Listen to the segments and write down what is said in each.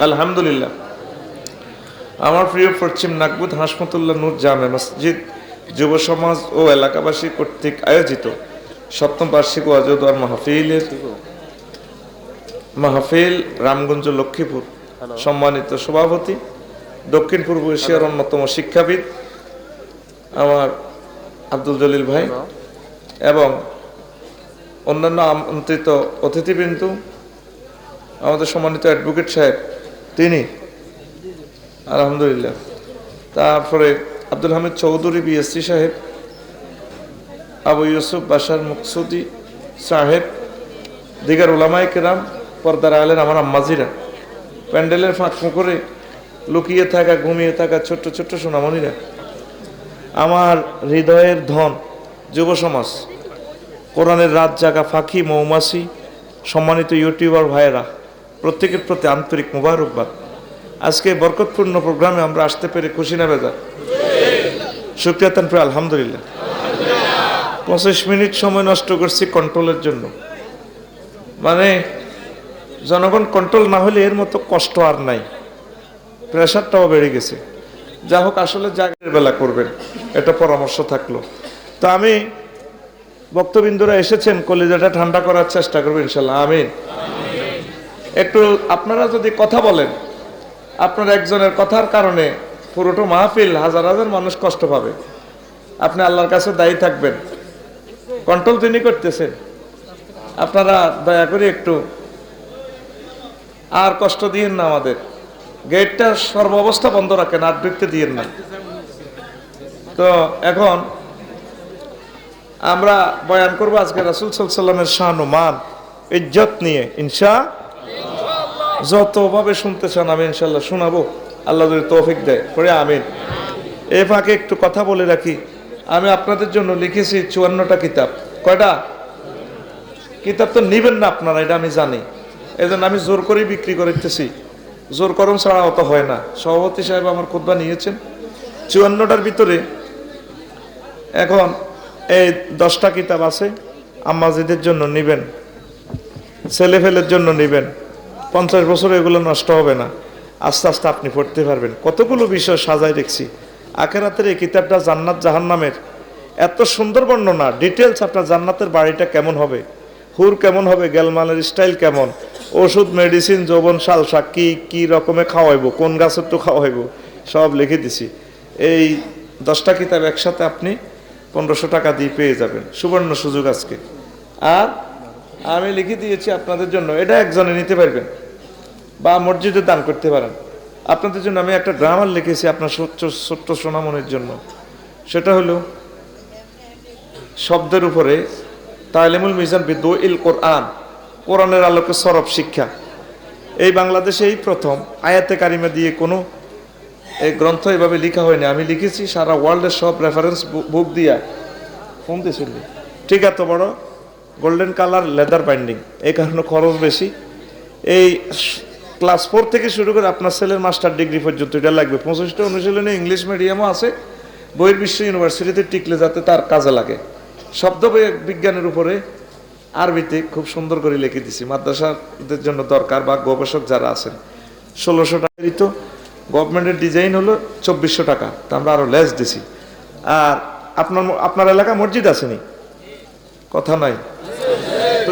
আলহামদুলিল্লাহ। আমার প্রিয় পশ্চিম নাগবুদ হাসমতুল্লাহ নূর জামে মসজিদ যুব সমাজ ও এলাকাবাসী কর্তৃক আয়োজিত সপ্তম বার্ষিক ওয়াজ ও দোয়ার মাহফিল রামগঞ্জ লক্ষ্মীপুর সম্মানিত সভাপতি, দক্ষিণ পূর্ব এশিয়ার অন্যতম শিক্ষাবিদ আমার আব্দুল জলিল ভাই এবং অন্যান্য আমন্ত্রিত অতিথিবৃন্দ, আমাদের সম্মানিত অ্যাডভোকেট সাহেব তিনি আলহামদুলিল্লাহ, তারপরে আব্দুল হামিদ চৌধুরী বিএসসি সাহেব, আবু ইউসুফ বাশার মুকসুদি সাহেব, দিগার উলামায়ে কেরাম, পর্দার আলের আমার আম্মাজিরা, প্যান্ডেলের ফাঁক করে লুকিয়ে থাকা ঘুমিয়ে থাকা ছোট্ট ছোট্ট সোনামণিরা, আমার হৃদয়ের ধন যুব সমাজ, কোরআনের রাত জাগা ফাঁকি মৌমাছি, সম্মানিত ইউটিউবার ভাইয়েরা, প্রত্যেকের প্রতি আন্তরিক মুবারকবাদ। আজকে বরকতপূর্ণ প্রোগ্রামে আমরা আসতে পেরে খুশি না বেজার? শুকরিয়া তান প্রিয় আলহামদুলিল্লাহ। 25 মিনিট সময় নষ্ট করছি কন্ট্রোলের জন্য। মানে জনগণ কন্ট্রোল না হলে এর মতো কষ্ট আর নাই, প্রেশারটাও বেড়ে গেছে। যা হোক, আসলে জাগের বেলা করবেন, এটা পরামর্শ থাকলো। তো আমি বক্তবিন্দুরা এসেছেন, কলিজাটা ঠান্ডা করার চেষ্টা করবেন ইনশাল্লাহ, আমিন। একটু আপনারা যদি কথা বলেন, আপনার একজনের কথার কারণে পুরোটা মাহফিল হাজার হাজার মানুষ কষ্ট পাবে। আপনি আল্লাহর কাছে দায়ী থাকবেন, কন্ট্রোল তিনি করতেছেন। আপনারা দয়া করে একটু আর কষ্ট দিয়েন না, আমাদের গেটটা সর্বাবস্থা বন্ধ রাখেন, আর ঢুকতে দিয়েন না। তো এখন আমরা বয়ান করবো আজকে রাসূল সাল্লাল্লাহু আলাইহি ওয়াসাল্লামের শান ও মান ইজ্জত নিয়ে, যতভাবে শুনতে চান আমি ইনশাল্লাহ শোনাবো, আল্লাহ যদি তৌফিক দেয় পড়ে আমিন। এ ফাঁকে একটু কথা বলে রাখি, আমি আপনাদের জন্য লিখেছি 54টা কিতাব। কয়টা কিতাব? তো নিবেন না আপনারা, এটা আমি জানি, এই জন্য আমি জোর করেই বিক্রি করতেছি। জোর করম ছাড়া অত হয় না। সভাপতি সাহেব আমার খুতবা নিয়েছেন 54টার ভিতরে। এখন এই 10টা কিতাব আছে, আম্মাজিদের জন্য নিবেন, ছেলে ফেলের জন্য নিবেন। 50 বছর এগুলো নষ্ট হবে না, আস্তে আস্তে আপনি পড়তে পারবেন। কতগুলো বিষয় সাজাই রেখেছি। আখিরাতের এই কিতাবটা জান্নাত জাহান্নামের এত সুন্দর বর্ণনা, ডিটেলস। আপনার জান্নাতের বাড়িটা কেমন হবে, হুর কেমন হবে, গেলমালের স্টাইল কেমন, ওষুধ মেডিসিন যৌবন সালসা কি কি রকমে খাওয়াইবো, কোন গাছের তো খাওয়াইবো, সব লিখে দিছি। এই 10টা কিতাব একসাথে আপনি 1500 টাকা দিয়ে পেয়ে যাবেন, সুবর্ণ সুযোগ আজকে। আর আমি লিখে দিয়েছি আপনাদের জন্য, এটা একজনে নিতে পারবেন বা মসজিদে দান করতে পারেন। আপনাদের জন্য আমি একটা গ্রামার লিখেছি আপনার ছোট্ট সোনামনের জন্য। সেটা হলো শব্দের উপরে তালিমুল মিজান বিদুইল কোরআন, কোরআনের আলোকে সরব শিক্ষা। এই বাংলাদেশে এই প্রথম আয়াতে কারিমা দিয়ে কোনো এই গ্রন্থ এভাবে লেখা হয়নি। আমি লিখেছি সারা ওয়ার্ল্ডের সব রেফারেন্স বুক দিয়া ফোন দিয়েছিল। ঠিক এত বড় গোল্ডেন কালার লেদার বাইন্ডিং, এই কারণে খরচ বেশি। এই ক্লাস 4 থেকে শুরু করে আপনার ছেলের মাস্টার ডিগ্রি পর্যন্ত এটা লাগবে। 25টা অনুশীলনে ইংলিশ মিডিয়ামও আছে, বহির্বিশ্ব ইউনিভার্সিটিতে টিকলে যাতে তার কাজে লাগে। শব্দ বিজ্ঞানের উপরে আরবিতে খুব সুন্দর করে লিখে দিছি, মাদ্রাসাদের জন্য দরকার বা গবেষক যারা আছেন। 1600 টাকা দিত, গভর্নমেন্টের ডিজাইন হলো 2400 টাকা, তা আমরা আরো লেস দিছি। আর আপনার এলাকা মসজিদ আসেনি? কথা নাই তো,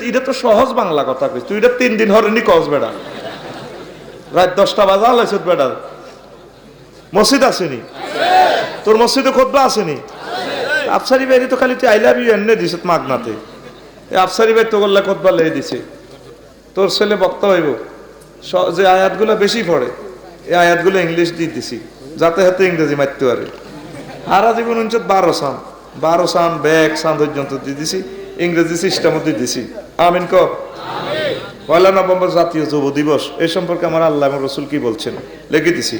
এটা তো সহজ বাংলা কথা কইস তুই। এটা 3 দিন হরেনি কস বেড়া, রাত 10টা বাজা লাইছত বেড়া, মসজিদ আসেনি? তোর মসজিদে খুতবা আসেনি? আফসারি ভাই তো খালি তুই আই লাভ ইউ এনে দিছ মাগনাতে। এই আফসারি ভাই তো গল্লা খুতবা লেই দিছে। তোর ছেলে বক্তা হইব, যে আয়াতগুলো বেশি পড়ে এই আয়াতগুলো ইংলিশ দিয়ে দিছি যাতে হাতে ইংরেজি মারতে পারে। হারা জীবন 12 সান ব্যাগ সান পর্যন্ত দিয়ে দিছি, ইংরেজি সিস্টেমও দিয়ে দিছি। আমিন ক। 1 নভেম্বর জাতীয় যুব দিবস, এই সম্পর্কে আমার আল্লাহ এবং রসুল কি বলছেন লিখে দিছি।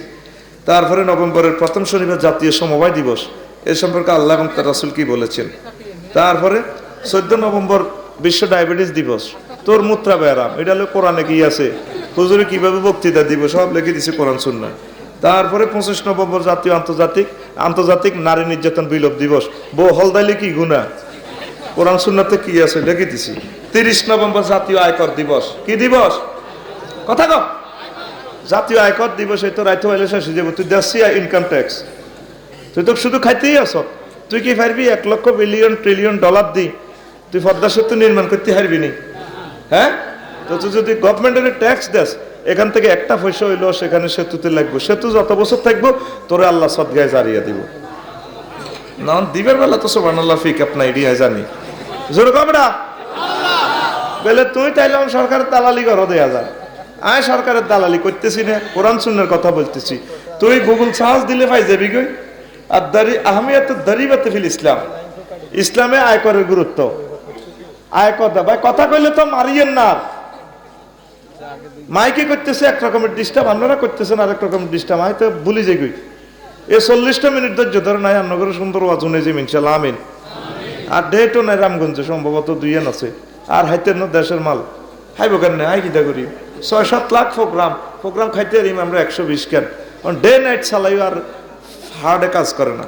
তারপরে নভেম্বরের প্রথম শনিবার জাতীয় সমবায় দিবস, এই সম্পর্কে আল্লাহ এবং তার রসুল কি বলেছেন। তারপরে 14 নভেম্বর বিশ্ব ডায়াবেটিস দিবস, তোর মূত্রা ব্যায়াম, এটা হলো কোরআনে কি আছে, হুজুরে কিভাবে বক্তৃতা দিব, সব লিখে দিছে কোরআন সুন্নাহ। তারপরে 25 নভেম্বর জাতীয় আন্তর্জাতিক নারী নির্যাতন বিলোপ দিবস, বউ হলদাইলে কি গুনাহ, কোরআন সুন্নাতে কি আছে লিখে দিছি। 30 নভেম্বর জাতীয় আয়কর দিবস, কি দিবস? কথা কও। জাতীয় আয়কর দিবস এই তো রাইতে হইলে শেষ হয়ে যাবো, তুই দেশি ইনকাম ট্যাক্স, তুই তো শুধু খাইতেই আস। তুই কি পারবি 1 লক্ষ বিলিয়ন ট্রিলিয়ন ডলার দি তুই পদ্মা সেতু নির্মাণ করতে পারবি নি? হ্যাঁ, তো তুই যদি গভর্নমেন্টের ট্যাক্স দেস, এখান থেকে একটা পয়সা হইলো সেখানে সেতুতে লাগবে, সেতু যত বছর থাকবো তোরে আল্লাহ সদগায় জারিয়া দিব। না দিবের বেলা তো সুবহানাল্লাহ ফিক আপনার এরিয়া জানি জোর কমরা বলে তুই তাইলে সরকারের দালালি করো দেয়া যায়। আয় সরকারের দালালি করতেছি না, কোরআন সুন্নাহর কথা বলতেছি। তুই গুগল সার্চ দিলে পাই যাবি কই। আর আহমিয়াত দারিবাতে ফিল ইসলাম, ইসলামে আয়করের গুরুত্ব। আয়কর দা ভাই কথা কইলে তো মারিয়েন না। মাইকে করতেছে এক রকমের ডিস্টার্ব, আপনারা করতেছেন আরেক রকমের ডিস্টার্ব। আমি তো ভুলি যাই কই এই 40টা মিনিট ধৈর্য ধরে নাই আর নগরে সুন্দর ওয়াজুনে যে ইনশাআল্লাহ আমিন। আর ডেটও নাই রামগঞ্জে সম্ভবত 2 আছে। আর হাইতেন দেশের মাল হাইব কেন আই কিটা করি 6-7 লাখ প্রোগ্রাম খাইতে পারি আমরা 120 কেন ডে নাইট চালাই আর হার্ডে কাজ করে না।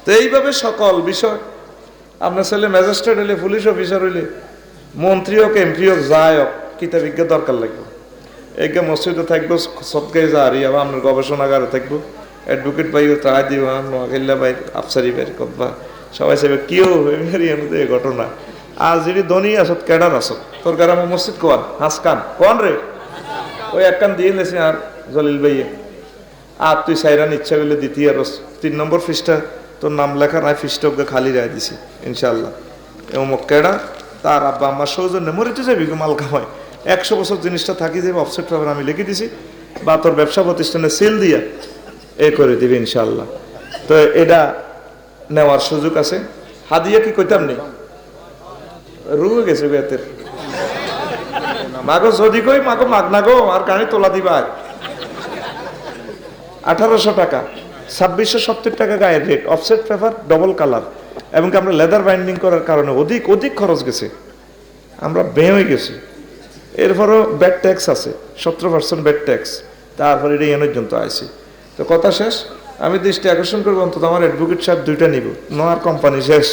তো এইভাবে সকল বিষয় আপনার ছেলে ম্যাজিস্ট্রেট হইলে, পুলিশ অফিসার হইলে, মন্ত্রী হোক, এমপি হোক, যাই হোক, কিতাবিজ্ঞা দরকার লাগবে। এইকে মসজিদে থাকবো, সৎকায় যাহারি আবার আপনার গবেষণাগারে থাকবো, অ্যাডভোকেট ভাই তাই দিব, নোয়াখাইল্লা ভাই, আফসারি ভাই কতবা সবাই চাইবে কেউ এই ঘটনা। আর যদি ধনী আসত ক্যাডার আসত তোর গ্রামে মসজিদ কোয়ান হাসকান কোন রে ওই এক কান দিয়ে লেছে আর জলিল ভাইয়ে। আর তুই সাইরান ইচ্ছা করলে দ্বিতীয় আর 3 নম্বর ফিসটা তোর নাম লেখা নাই, ফিসটা ওকে খালি রায় দিছি ইনশাল্লাহ। এবং কেডা তার আব্বা আমার সৌজন্যে মরিতে যাবি মাল কামায় 100 বছর জিনিসটা থাকি যাবে, অফসেট পেপার আমি লিখে দিছি বা তোর ব্যবসা প্রতিষ্ঠানে সিল দিয়া এ করে দিবি ইনশাল্লাহ। তো এটা নেওয়ার সুযোগ আছে। হাদিয়া কি কইতাম নেই রুয়ে গেছে বেতের মাগো যদি কই মাগো মাগ না গো আর কানে তোলা দিবা 1800 টাকা 2670 টাকা গায়ের rate, offset paper double colour এবং আমরা লেদার বাইন্ডিং করার কারণে অধিক খরচ গেছে, আমরা বেঁ হয়ে গেছি। এরপরও ব্যাড ট্যাক্স আছে 17% ব্যাড ট্যাক্স, তারপরে এটা এনের জন্য আইসি। তো কথা শেষ, আমি দৃষ্টি আকর্ষণ করবো অন্তত আমার অ্যাডভোকেট সাহেব 2টা নিব, নোয়ার কোম্পানি শেষ।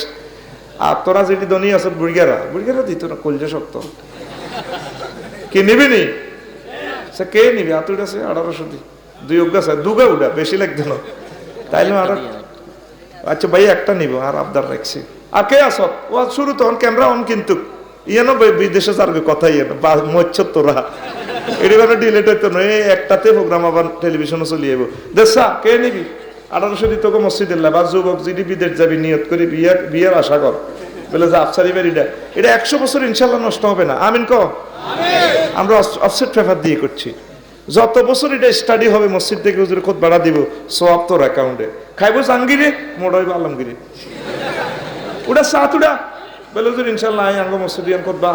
আর তোরা যেটি ধনী আছে বুড়িয়ারা দিত না কলজা শক্ত কি নিবি নি সে কে নিবি আতুট আছে 1800 দি 2 অজ্ঞা আছে 2 উডা বেশি লাগতো না তাইলে আর আচ্ছা ভাই একটা নিব আর আবদার রাখছি। আর কে আস ও শুরু তখন ক্যামেরা অন কিন্তু ইয়েন বিদেশে যার কথা ইয়ে মচ্ছ তোরা এটি মানে ডিলেট হইতো না, এই একটাতে প্রোগ্রাম আবার টেলিভিশনে চলে যাবো। দেশা কে নিবি 1800 দি তোকে মসজিদের বা যুবক যদি বিদেশ যাবি নিয়ত করি বিয়ের আশা কর বলে যে আফসারি বাড়িটা এটা 100 বছর ইনশাল্লাহ নষ্ট হবে না। আমিন ক আমরা অফসেট পেপার দিয়ে করছি, যত বছর এটা স্টাডি হবে মসজিদ থেকে হুজুর খোদ বাড়া দিব সব তোর অ্যাকাউন্টে খাইবো জাঙ্গিরে মোড় হইব আলমগিরি ওটা সাত উড়া বলে হুজুর ইনশাল্লাহ আই আঙ্গ মসজিদ খোদ বা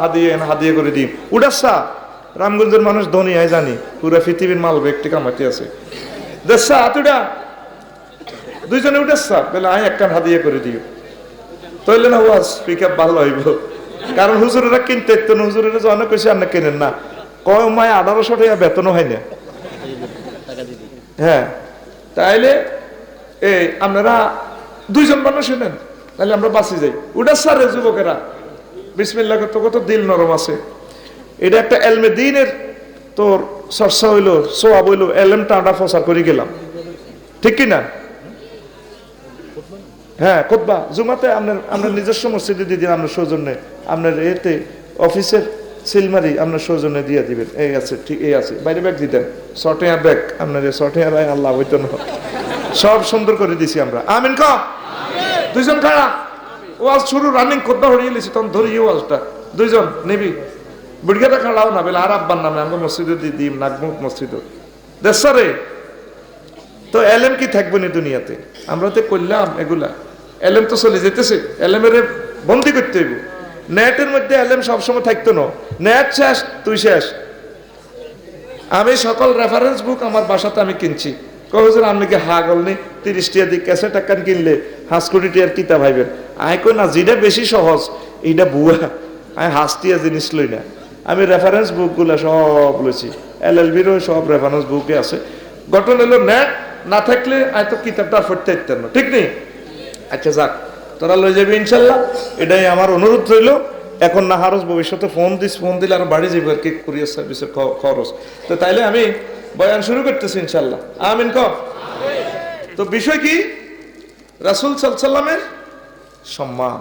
হাদিয়ে করে দিই উড়া সা। রামগঞ্জের মানুষ ধনী আয় জানি, পুরা পৃথিবীর মাল ব্যক্তি কামাতে আছে দেশা হাতুড়া 2 জনে উঠেছা বলে আই এক কান হাদিয়ে করে দিও তৈলে না ওয়াজ পিক আপ ভালো হইব। কারণ হুজুরেরা কিনতে তো হুজুরেরা যখন কইছে আপনি কেনেন না কয় মায় 1800 টাকা বেতনও হয় না। হ্যাঁ তাইলে এই আপনারা 2 জন মানুষ নেন তাহলে আমরা বাঁচি যাই। উঠা সারে যুবকেরা বিসমিল্লাহ করতে কত দিল নরম আছে। এটা একটা এলমে দিনের তোর চর্চা হইলো সোয়াব হইলো এলএমটা আমরা প্রচার করে গেলাম ঠিক কিনা। হ্যাঁ খুতবা জুমাতে আপনার নিজস্ব মসজিদে দিয়ে দিন আপনার সৌজন্যে, আপনার এতে অফিসের সিলমারি আপনার সৌজন্যে দিয়ে দিবেন। এই আছে ঠিক এই আছে বাইরে ব্যাগ দিতেন শর্টেয়ার ব্যাগ আপনার শর্টেয়ার আল্লাহ হইতো না সব সুন্দর করে দিছি আমরা। আমিন ক 2 জন খাড়া ওয়াজ শুরু রানিং খুতবা হরিয়ে লিছি তখন ধরি ওয়াজটা 2 জন নিবি বুড়িয়াটা খাড়াও না বলে আর আব্বার নামে আমরা মসজিদে দিয়ে দিই নাগমুখ মসজিদ দেশরে। তো এলএম কি থাকবে না দুনিয়াতে, আমরা তো করলাম এগুলা এলএম তো চলে যেতেছে, এলএমের বন্দি করতে হইব। নেটের মধ্যে এলএম সবসময় থাকতো না, নেট শেষ তুই শেষ। আমি সকল রেফারেন্স বুক আমার বাসাতে আমি কিনছি। কখন আপনি কি হা গলনি 30 টাকা দিয়ে ক্যাসেট টাকান কিনলে 5 কোটি টাকার কিতা ভাইবেন। আই কই না যেটা বেশি সহজ এইটা বুয়া, আমি হাসটিয়া জিনিস লই না। আমি রেফারেন্স বুকগুলো সব লইছি, এলএলবিরও সব রেফারেন্স বুকে আছে। ঘটনা হলো নেট না থাকলে আয় তো কিতাবটা পড়তে ইত্যার না ঠিক নেই। আচ্ছা যাক তোরা লই যাবি ইনশাল্লাহ, এটাই আমার অনুরোধ রইল। এখন না হারস ভবিষ্যতে ফোন দিলে আরো বাড়ি যাবে আর কি কুরিয়ার সার্ভিসের খরচ। তো তাইলে আমি বয়ান শুরু করতেছি ইনশাআল্লাহ, আমিন ক। তো বিষয় কি? রাসূল সাল্লাল্লাহু আলাইহি সাল্লামের সম্মান,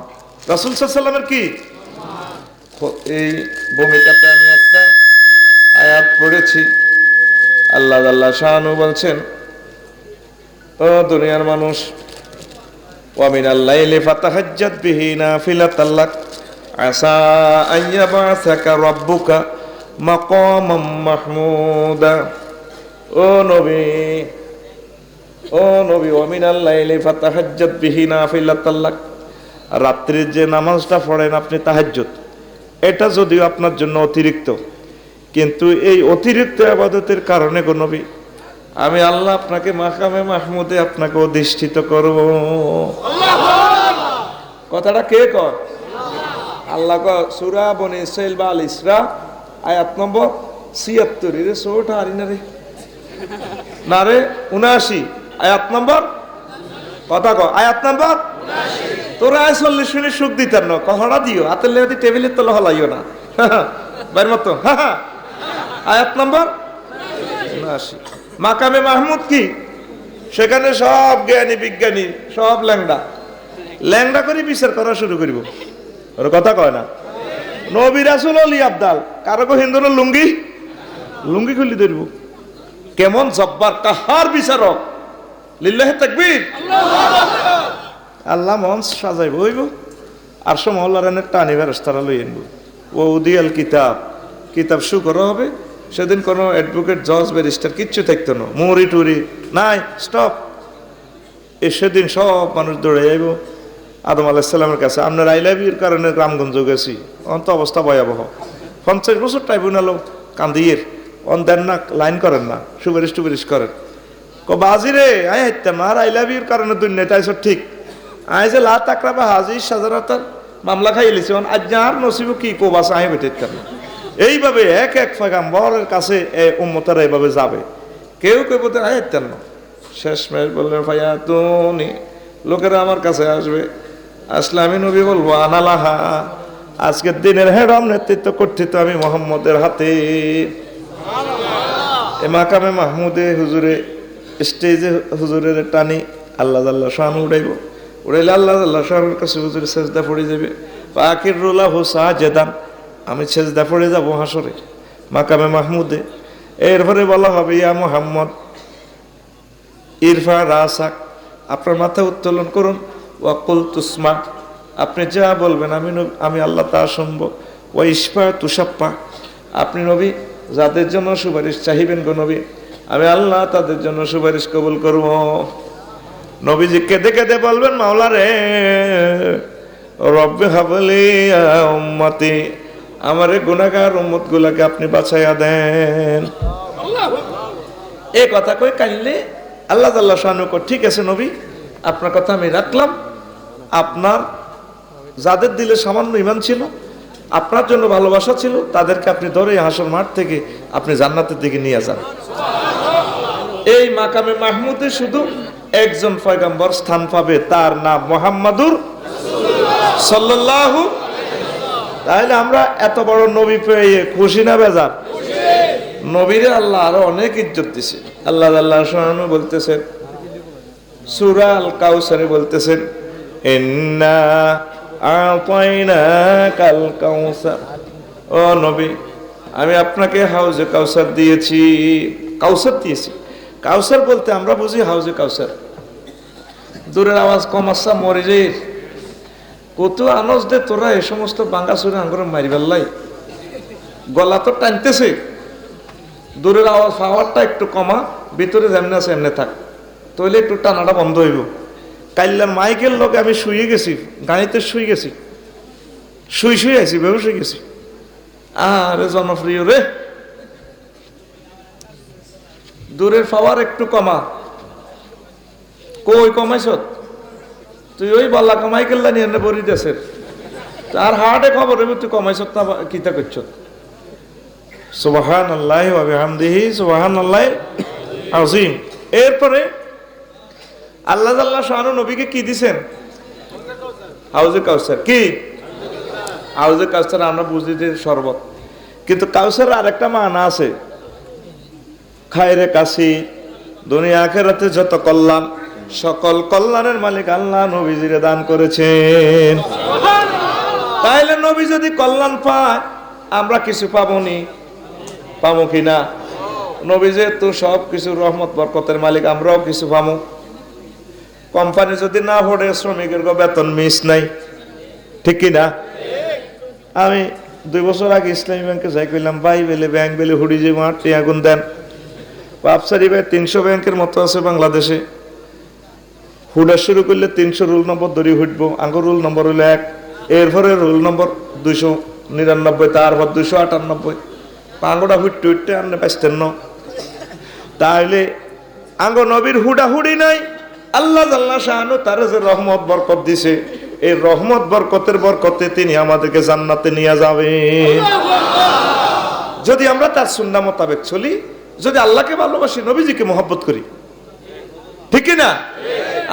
রাসূল সাল্লাল্লাহু আলাইহি সাল্লামের কি এই ভূমিকাতে আমি একটা আয়াত পড়েছি। আল্লাহ জাল্লা শানু বলছেন, ও দুনিয়ার মানুষ, ওয়া মিনাল লাইলি ফাতাহাজ্জাত বিহি নাফিলাতাল লাক আসা আন ইয়াবআসাকা রাব্বুকা মাকামাম মাহমুদা। ও নবী, ও নবী, ওয়া মিনাল লাইলি ফাতাহাজ্জাত বিহি নাফিলাতাল লাক, রাত্রির যে নামাজটা পড়েন আপনি তাহাজ্জুদ, এটা যদিও আপনার জন্য অতিরিক্ত, কিন্তু এই অতিরিক্ত ইবাদতের কারণে গো নবী আমি আল্লাহ আপনাকে মাকামে মাহমুদে আপনাকে অধিষ্ঠিত করব। কথাটা কে কয়? আল্লাহ কয় সূরা বনী ইসরাঈল বা আল ইসরা আয়াত নম্বর ৭৬। রে সোটা আরি না রে, না রে ৭৯ আয়াত নম্বর, কথা কয় আয়াত নম্বর ৭৯। তোরা ৪০ মিনিট সুখ দিতেন না, কথাটা দিও হাতের লেগে টেবিলের তলে হলাইও না বাইর মতো। আয়াত নম্বর ৭৯। মাকামে মাহমুদ কি? সেখানে সব জ্ঞানী বিজ্ঞানী সব ল্যাংড়া করে বিচার করা শুরু করিব। ওর কথা কয় না। নবী রাসূল অলি আবদাল, কারো হিন্দুর লুঙ্গি খুলি ধরব। কেমন জব্বার কাহার বিচারক, লিল্লাহি তাকবীর। আল্লাহ মঞ্চ সাজাইব হইব, আর মহল্লার এনে টানি ফেরেশতারা লই আনব। ও উদিয়াল কিতাব শু করা হবে। সেদিন কোনো অ্যাডভোকেট, জজ, ব্যারিস্টার কিচ্ছু থাকতো না, মুড়ি টুরি নাই, স্টপ। সেদিন সব মানুষ দৌড়ে যাইব আদম আলাইহিস সালামের কাছে। আপনার আই লাভ ইউর কারণে রামগঞ্জ গেছি, অন্ত অবস্থা ভয়াবহ। 50 বছর ট্রাইব্যুনালও কান্দিয়ের অন দেন না, লাইন করেন না, সুপারিশ করেন। বাজি রে আই হাইতাম না, আর আই লাভ ইউর কারণে দুনিয়া তাইছ ঠিক। আই যে লা তাকরাবা হাজি সাজারাতার মামলা খাই লিছি, আজ আর নসিব কি কোবাস আই বেটাইতাম না। এইভাবে এক পয়গাম্বরের কাছে উম্মতেরা এইভাবে যাবে, কেউ বলতে আইতেন না। শেষমেশ বললেন ভাইয়া তুমি, লোকেরা আমার কাছে আসবে, আসলে আমি নবী বলবো আনালাহা, আজকের দিনের হেডম নেতৃত্ব কর্তৃত্ব আমি মুহাম্মদের হাতে। এ মাকামে মাহমুদে হুজুরে স্টেজে হুজুরের টানি আল্লাহ জাল্লা শানু উড়াইলে আল্লাহ জাল্লা শানুর কাছে হুজুরে সেজদা পড়ে যাবে। আকিরুল্লাহ সাজেদান, আমি সেজদা পড়ে যাব হাসরে মাকামে মাহমুদে। এরপরে বলা হবে ইয়া মুহাম্মদ ইরফা রাসাক, আপনার মাথা উত্তোলন করুন। ওয়াকুল তুসমা, আপনি যা বলবেন আমি আল্লাহ তা শুনবো। ওয়া ইশফা তুষাপ্পা, আপনি নবী যাদের জন্য সুপারিশ চাহিবেন গো নবী, আমি আল্লাহ তাদের জন্য সুপারিশ কবুল করব। নবীজি কেঁদে কেঁদে বলবেন মাওলা রে, রব্বে হাবলি উম্মতি, আমার গুনাহগার উম্মত গুলাকে আপনি বাঁচাইয়া দেন। এই কথা কই কাইলে আল্লাহ তাআলা শানু কো, ঠিক আছে নবী, আপনার কথা আমি রাখলাম। আপনার যাদের দিলে সামান্য ঈমান ছিল, আপনার জন্য ভালোবাসা ছিল, তাদেরকে আপনি ধরে হাসর মাঠ থেকে আপনি জান্নাতের দিকে নিয়ে যান। এই মাকামে মাহমুদে শুধু একজন পয়গম্বর স্থান পাবে, তার নাম মুহাম্মাদুর সাল্লাল্লাহু। তাহলে আমরা এত বড় নবী পেয়ে খুশি না বেজার? নবীরে আল্লাহ আরো অনেক ইজ্জত দিছে। আল্লাহ আল্লাহ সুবহানাহু বলতেছেন সূরা আল কাউসারে বলতেছেন, ইন্না আতাইনাকাল কাউসার, ও নবী আমি আপনাকে হাউজে কাউসার দিয়েছি। কাউসার বলতে আমরা বুঝি হাউজে কাউসার। দূরের আওয়াজ কম আসা মরে রে, কত আনস দে তোরা এই সমস্ত বাঙ্গা সুরে আঙ্গুর মারিবাল্লাই, গলা তো টানতেছে। দূরের আওয়াজ পাওয়ারটা একটু কমা, ভিতরে যেমনি আছে এমনি থাক, তাহলে একটু টানাটা বন্ধ হইব। কাইল্লার মাইকের লোক আমি শুয়ে গেছি, গাড়িতে শুয়ে গেছি, শুয়ে আছি, ভেবে শুয়ে গেছি। আরে জনপ্রিয় রে, দূরের পাওয়ার একটু কমা। কই কমাইছ তুই? ওই বল্লা কমাই কেল্লা নিয়ে বরি দেশের তার হার্টে খবর তুই কমাইছ না কিতা করছ। সুবহানাল্লাহি ওয়া বিহামদিহি সুবহানাল্লাহি আযীম। এরপরে আল্লাহ তাআলা শানু নবীকে কি দিবেন? হাউজে কাউসার। কি হাউজে কাউসার? আমরা বুঝি যে শরবত, কিন্তু কাউসার আরেকটা মানা আছে। খায়রে কাসি, দুনিয়া আখিরাতে যত কল্যাণ, সকল কল্যাণের মালিক আল্লাহ নবীজিরে দান করেছেন। তাইলে নবী যদি কল্যাণ পায়, আমরা কিছু পাবনি? পাবো কিনা? নবী যেহেতু সব কিছু রহমত বরকতের মালিক, আমরাও কিছু পাবো। কোম্পানি যদি না ভরে, শ্রমিকের বেতন মিস নাই, ঠিক কিনা? আমি 2 বছর আগে ইসলামী ব্যাংকে যাই, কইলাম ভাই বেলে ব্যাংক বেলে হুড়ি যে মাঠে আগুন দেন। বাপসারি ভাই 300 ব্যাংকের মতো আছে বাংলাদেশে। হুডা শুরু করলে 300 রোল নম্বর ধরে হুটবো। আঙ্গুর রোল নম্বর হইলো 1, এরপরে রোল নম্বর 299, তারপর 298। আঙ্গুটা হুটতে হুটতে আনলে পাইতেন না। তাহলে আঙ্গ নবীর হুডা হুড়ি নাই। আল্লাহ জাল্লা শাহানু তার যে রহমত বরকত দিছে, এই রহমত বরকতের বরকতে তিনি আমাদেরকে জান্নাতে নিয়ে যাবেন। যদি আমরা তার সুন্নাহ মোতাবেক চলি, যদি আল্লাহকে ভালোবাসি, নবীজিকে মহব্বত করি, ঠিক না?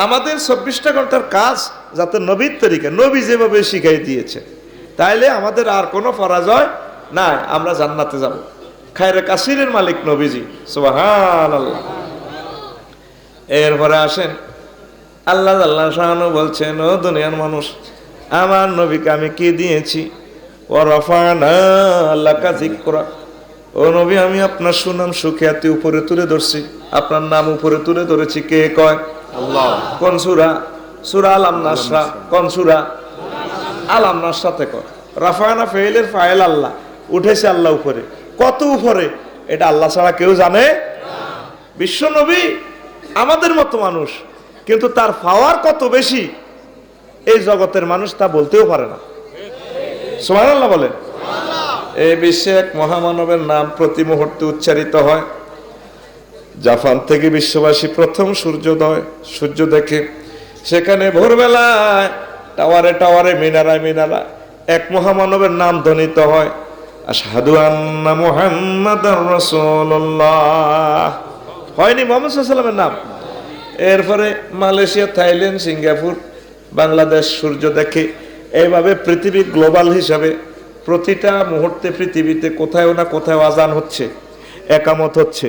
আমাদের 24টা ঘন্টার কাজ যাতে নবীর তরিকা, নবী যেভাবে শিখাই দিয়েছে, তাইলে আমাদের আর কোনো পরাজয় নাই, আমরা জান্নাতে যাব। খায়রে কাসিরের মালিক নবীজি, সুবহানাল্লাহ। এরপরে আসেন, আল্লাহ আল্লাহ শাহানু বলছেন, ও দুনিয়ার মানুষ, আমার নবীকে আমি কি দিয়েছি? ওয়া রাফা'না লাকা যিকরাক। ও নবী, আমি আপনার সুনাম সুখ্যাতি উপরে তুলে ধরছি, আপনার নাম উপরে তুলে ধরেছি। কে কয়? আল্লাহ। কোন সূরা? সূরা আলাম নাসরা। কোন সূরা? আলাম নাসরাতে কয়। রাফা'না ফাইলের ফাইল আল্লাহ, উঠেছে আল্লাহ উপরে। কত উপরে? এটা আল্লাহ ছাড়া কেউ জানে? বিশ্ব নবী আমাদের মতো মানুষ, কিন্তু তার পাওয়ার কত বেশি এই জগতের মানুষ তা বলতেও পারে না। সুবহানাল্লাহ বলেন। এই বিশ্বে এক মহামানবের নাম প্রতি মুহূর্তে উচ্চারিত হয়। জাপান থেকে বিশ্ববাসী প্রথম সূর্য দেখে, সেখানে ভোরবেলায় টাওয়ারে টাওয়ারে মিনারায় মিনারায় এক মহামানবের নাম ধ্বনিত হয়, আশহাদু আন্না মুহাম্মাদার রাসূলুল্লাহ। হয়নি মুহাম্মদ সাল্লাল্লাহু আলাইহি ওয়াসাল্লামের নাম? এরপরে মালয়েশিয়া, থাইল্যান্ড, সিঙ্গাপুর, বাংলাদেশ সূর্য দেখে। এইভাবে পৃথিবী গ্লোবাল হিসাবে প্রতিটা মুহূর্তে পৃথিবীতে কোথাও না কোথাও আজান হচ্ছে, একামত হচ্ছে,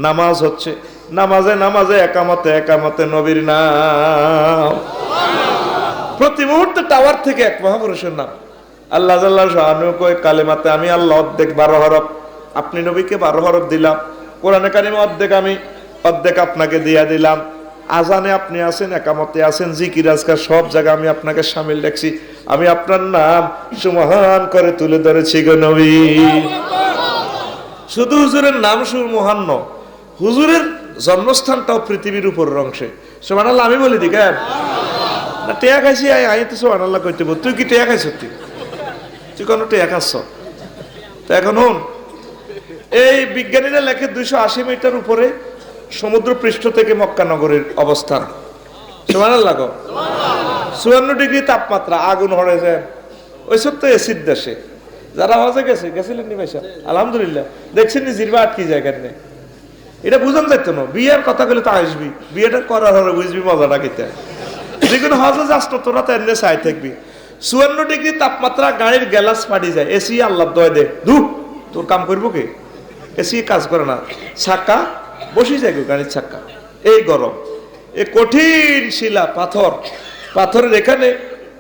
নামাজ হচ্ছে, নামাজে নামাজে একামতে একামতে নবীর নাম। প্রতি মুহূর্তে টাওয়ার থেকে এক মহাপুরুষের নাম। আল্লাহ জাল্লা শাআনু কয়, কালেমাতে আমি আল্লাহ অর্ধেক 12 হরফ, আপনি নবীকে 12 হরফ দিলাম। কোরআনে কারিমে অর্ধেক আমি, অর্ধেক আপনাকে দিয়া দিলাম। আজানে আপনি আছেন, একামতে আছেন, জিকির আজকার সব জায়গায় আমি আপনাকে শামিল রাখছি। আমি আপনার নাম সুমহান করে তুলে ধরেছি গো নবী। শুধু হুজুরের নাম সুমহান নয়, হুজুরের জন্মস্থানটাও পৃথিবীর উপরের অংশে। সুবহানাল্লাহ আমি বলি দি কেন না? টেয়া খাইছি আই তো সুবহানাল্লাহ কইতে বল। তুই কি টেয়া খাইছ? তুই কোনো টেয়া খাচ্ছ? তো এখন হন, এই বিজ্ঞানীরা লেখে 280 মিটার উপরে সমুদ্র পৃষ্ঠ থেকে মক্কা নগরীর অবস্থান। সুবহানাল্লাহ। 54 ডিগ্রি তাপমাত্রা, আগুন হয়ে যায়। ওই সব তো এসিড দেশে। যারা হজে গেছিলেন নি ভাইসা? আলহামদুলিল্লাহ। দেখছেন নি জিরবা আটকি জায়গা নেই। এটা বুঝান যাইতো না। বিয়ের কথা বলে তা আসবি, বিয়েটা করার হলে বুঝবি মজাটা খেতে। যেগুলো হজে যাস তো তোরা তো এমনি চাই থাকবি। 54 ডিগ্রি তাপমাত্রা, গাড়ির গ্যালাস ফাটি যায়। এসি আল্লাহ দয় দে, ধু তোর কাম করবো কে? এসি কাজ করে না, চাক্কা বসে যায় গাড়ির চাক্কা। এই গরম, এ কঠিন শিলা পাথর, পাথরের এখানে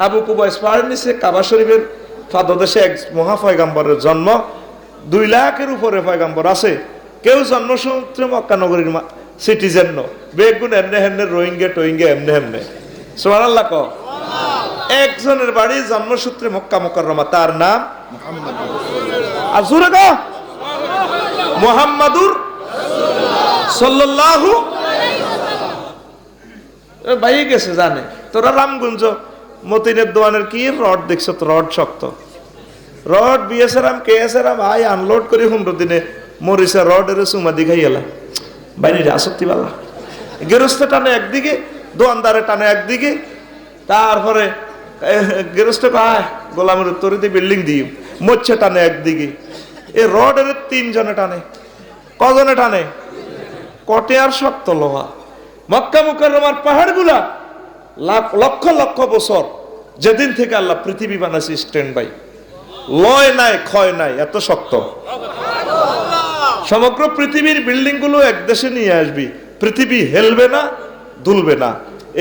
আবু কুবাইস পাহাড়ের নিচে কাবা শরীফের পাদদেশে এক মহা পয়গাম্বরের জন্ম। 2 লাখের উপরে পয়গাম্বর আছে। কেউ জন্মসূত্রে মক্কা নগরীর সিটিজেন ন, বেগুন এমনে হেমনে, রোহিঙ্গা টোহিঙ্গা এমনে হেমনে। সুবহানাল্লাহ ক। একজনের বাড়ি জন্মসূত্রে মক্কা মুকাররমা, তার নাম আর জোরে ক মুহাম্মাদুর সাল্লাল্লাহু। বাইরে গেছে জানে। তোরা রামগঞ্জ মতিনের দোয়ানের কি রড দেখছ? রড শক্ত রড, বিএসআরাম কেএসআরাম আই আনলোড করে 15 দিনে মরিচা রড এর সুমা দিঘাই এলা বাইরে আসক্তি বালা। গেরস্তে টানে একদিকে, দোয়ানদারে টানে একদিকে, তারপরে গেরস্তে পায় গোলামের তরিতে বিল্ডিং দিয়ে মোচ্ছে টানে একদিকে। এই রড এর 3 জনে টানে। কজনে টানে? কটে আর শক্ত লোহা। মক্কা মুকাররমার পাহাড়গুলা লক্ষ লক্ষ বছর যেদিন থেকে আল্লাহ পৃথিবী বানাইছে, স্ট্যান্ড বাই, লয় নাই ক্ষয় নাই, এত শক্ত। সমগ্র পৃথিবীর বিল্ডিং গুলো এক দেশে নিয়ে আসবি, পৃথিবী হেলবে না, দুলবে না।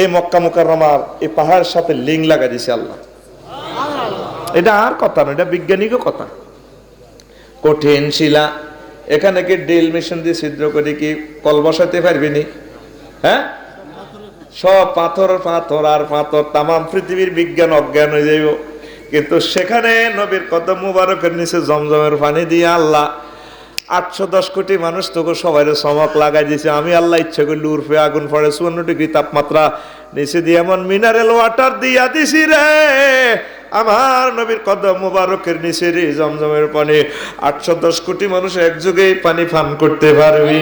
এই মক্কা মুকাররমার এই পাহাড়ের সাথে লিঙ্ক লাগাই দিছে আল্লাহ। এটা আর কথা না, এটা বৈজ্ঞানিক কথা। কঠিন শিলা, এখানে কি ড্রিল মেশিন দিয়ে ছিদ্র করে কি কল বসাতে পারবি নি? হ্যাঁ, সব পাথর পাথর আর পাথর, তামাম পৃথিবীর বিজ্ঞান অজ্ঞান হয়ে যাইব। কিন্তু সেখানে নবীর কদম মুবারকের নিচে জমজমের পানি দিয়ে আল্লাহ 810 কোটি মানুষ তোকে সবাই চমক লাগাই দিয়েছে। আমি আল্লাহ ইচ্ছা করলে উর্ফে আগুন পড়ে 54 ডিগ্রি তাপমাত্রা নিচে দিয়ে এমন মিনারেল ওয়াটার দিয়া দিছি রে, আমার নবীর কদম মুবারকের নিচে রে জমজমের পানি 810 কোটি মানুষ একযোগে পানি পান করতে পারবি।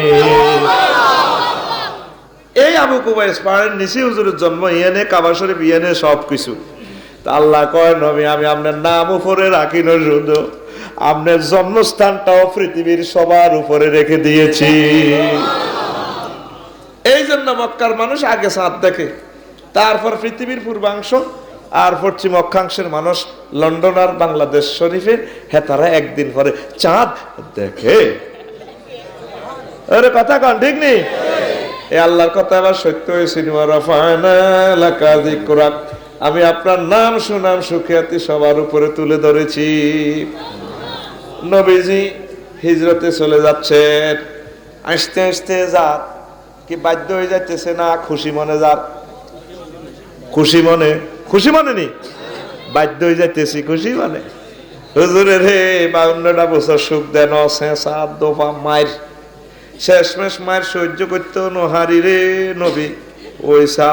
এই আবু কুবাইস পাহাড়ের নিচে হুজুরের জন্ম, ইয়ানে কাবা শরীফ, ইয়ানে সবকিছু। তা আল্লাহ কয় নবী আমি আপনার নাম উপরে রাখি না, শুধু আপনার জন্মস্থানটাও পৃথিবীর সবার উপরে রেখে দিয়েছি। এই জন্য মক্কার মানুষ আগে চাঁদ দেখে, তারপর পৃথিবীর পূর্বাংশ আর পশ্চিম অক্ষাংশের মানুষ লন্ডন আর বাংলাদেশ শরীফে, হ্যাঁ তারা একদিন পরে চাঁদ দেখে। আরে কথা কন ঠিক নেই? এই আল্লাহর কথা আবার সত্য হয়েছে। আমি আপনার নাম সুনাম সুখিয়াতি সবার উপরে তুলে ধরেছি। নবীজি হিজরতে চলে যাচ্ছেন, আসতে আসতে যার কি বাধ্য হয়ে যাইতেছে না খুশি মনে? যার খুশি মনে, খুশি মনে নি বাধ্য হয়ে যাইতেছি খুশি মানে। হুজুরের হে 52টা বছর সুখ দেন, শেষা দোফা মায়ের, শেষমেশ মায়ের সহ্য করতে নোহারি রে নবী। ওই সা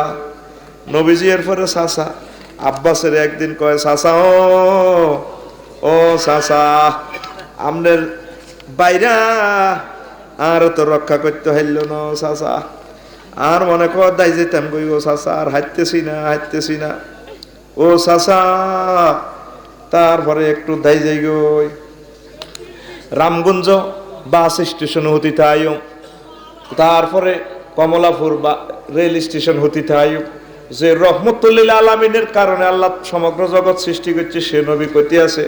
নবীজি এরপরে চাচা আব্বাসের একদিন কয়, চাচা ও চাচা, আমনের বাইরা আর তো রক্ষা করতে হইল না চাচা, আর মনে কর দাই যেতাম কই ও চাচা, আর হাঁটতেছি না ও চাচা। তারপরে একটু দাই যাই গই রামগঞ্জ বাস স্টেশন হতিতে আয়ুম, তারপরে কমলাপুর বা রেল স্টেশন হতিতে আয়ুম। যে রহমতুল্লিল আলামিনের কারণে আল্লাহ সমগ্র জগৎ সৃষ্টি করছে, সে নবী কইতে আছে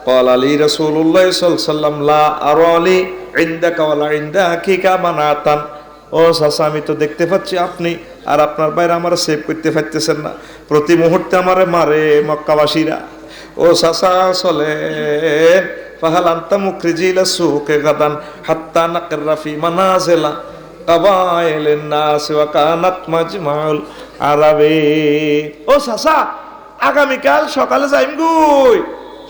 قال لي رسول الله صلى الله عليه وسلم لا أرى لي عندك ولا عند أخيك مناطا। ও চাচা আমি তো দেখতে পাচ্ছি আপনি আর আপনার বাইরে আমার সেভ করতে পারতেছেন না, প্রতি মুহূর্তে আমারে মারে মক্কাবাসীরা। ও চাচা চলেন, ফাহাল আনতা মুখরিজিলা সুকে গাদান হাত্তা নাকরা ফি মানাজিলা কাবাইলিন নাস ওয়া কানাত মাজমাউল আরাবি। ও চাচা আগামীকাল সকালে যাইম গুই,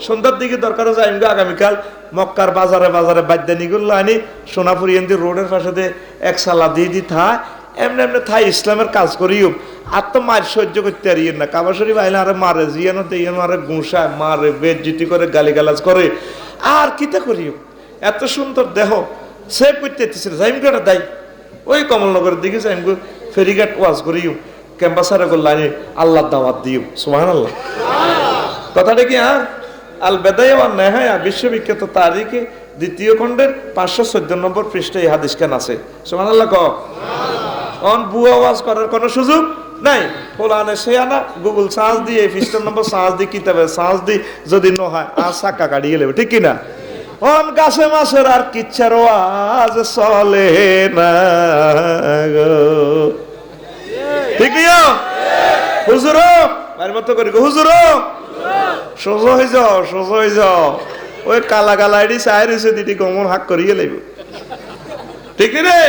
সন্ধ্যার দিকে দরকারও যাইম গো। আগামীকাল মক্কার বাজারে বাজারে বাদ্যানি গুলো আনি সোনাপুরি এমনি রোডের পাশে এক সালা দিয়ে দি থাই, এমনি এমনি থাই ইসলামের কাজ করিও। আর তো মার সহ্য করতে পারিয়েন না, কাবা শরীফ আইলে আরে মারে, জিয়ানো তেইয়ানো আরে গুঁসায় মারে, বেজ্জিতি করে, গালিগালাজ করে, আর কিতা করিও। এত সুন্দর দেহ সেভ করতে এসেছিল যাইম গোটা দাই। ওই কমলনগরের দিকে যাইম গো, ফেরিঘাট ওয়াজ করিও, ক্যাম্পাসারে করলে আনি আল্লাহ দাওয়াত দিও। সুবহানাল্লাহ। কথাটা কি? আর আল বেদায়া ওয়ান নেহায়া বিশ্ববিখ্যাত তারিখে 2য় খণ্ডের 514 নম্বর পৃষ্ঠায় এই হাদিস কেন আছে। সুবহানাল্লাহ। অন বুয়া ওয়াজ করার কোনো সুযোগ নাই। কোরআনে শেয়ানা গুগল সার্চ দিয়ে পৃষ্ঠা নম্বর সার্চ দিয়ে কিতাবে সার্চ দিয়ে যদি ন হয় আর সাক্কা কাটিয়ে নেবে, ঠিক কিনা? অন গাছে মাছের আর কিচ্ছার ওয়াজ চলে না গো, ঠিক না? হুজুর বাড়ির মতো করি গো, হুজুর সোজা হয়ে যাও, সোজা হয়ে যাও। ওই কালা কালা এটি চাই রয়েছে দিদি গমন হাক করিয়ে লাগবে, ঠিক রে?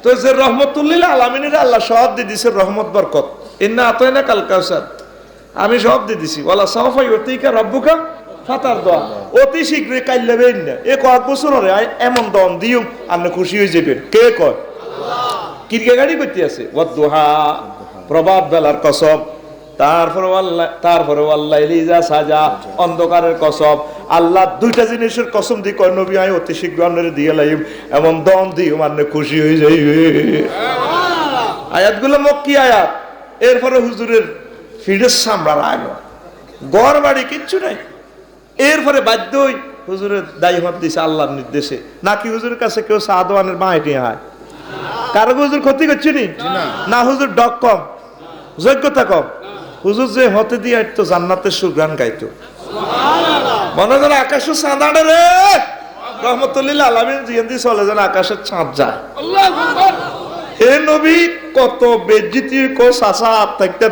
তো যে রহমতুল্লিল আলামিনের আল্লাহ সব দিয়ে দিছে রহমত বরকত। ইন্না আতাইনা কাল কাউসার, আমি সব দিয়ে দিছি। ওয়ালা সাওফা ইউতিকা রাব্বুকা ফাতার দোয়া, অতি শীঘ্রই কাইল্লা বেন না। এ কয়েক বছর হরে এমন দম দিও আপনি খুশি হয়ে যাবেন। কে কয়? কিরকে গাড়ি করতে আছে। ওয়াদুহা, প্রভাত বেলার কসম। তারপরে আল্লাহ ইলিজা সাজা, অন্ধকারের কসম। আল্লাহ 2টা জিনিসের কসম দিয়ে কয় নবী আই অতি শীঘ্র আপনারে দিয়ে লাইম, এমন দম দিও মানে খুশি হয়ে যাইবে। আয়াতগুলো মক্কি আয়াত। এরপরে হুজুরের ফিডের সামরার আয়, গড় বাড়ি কিচ্ছু নাই। এরপরে বাধ্যই হুজুরের দায়ী হত দিছে আল্লাহর নির্দেশে। নাকি হুজুরের কাছে কেউ সাদওয়ানের বাঁইটি হয়? কারো হুজুর ক্ষতি করছে নি না, হুজুর ডক কম, যোগ্যতা কম। হুজুর যে হতে দিয়ে তো জান্নাতের সুগ্রাণ গাইতো। মনে করে আকাশ চাঁদাড়ে রে রহমতুল্লাহ আলামিন জিয়ান্দি চলে যান আকাশের চাঁদ যায় এ নবী কত বেজ্জিতি কো সাসা থাকতে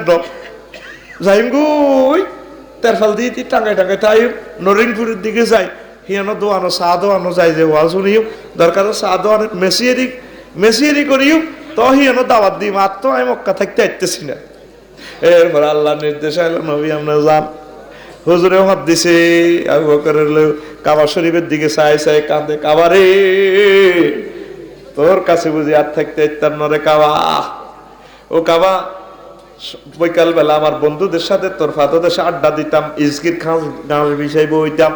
যাইগুই তেরফাল দিয়ে টাঙ্গাই টাঙ্গাই তাই নরিনপুরের দিকে যাই হিয়ানো দোয়ানো চা দোয়ানো যায় যে ওয়াজ শুনিও দরকার চা দোয়ানো মেসিয়ারি করিও তো হিয়ানো দাওয়াত দিই মাত্র আমি মক্কা থাকতে আইতেছি না এরপর আল্লাহ নির্দেশ আইলো নবী আমরা যান হুজুরে হাত দিছে আবু বকরের কাবা শরীফের দিকে চাই চাই কাঁদে কাবা রে তোর কাছে বুঝি আর থাকতে ইত্যার নরে কাবা ও কাবা বৈকাল বেলা আমার বন্ধুদের সাথে তোর ফাতদের সাথে আড্ডা দিতাম ইজকির গান বিষয় বইতাম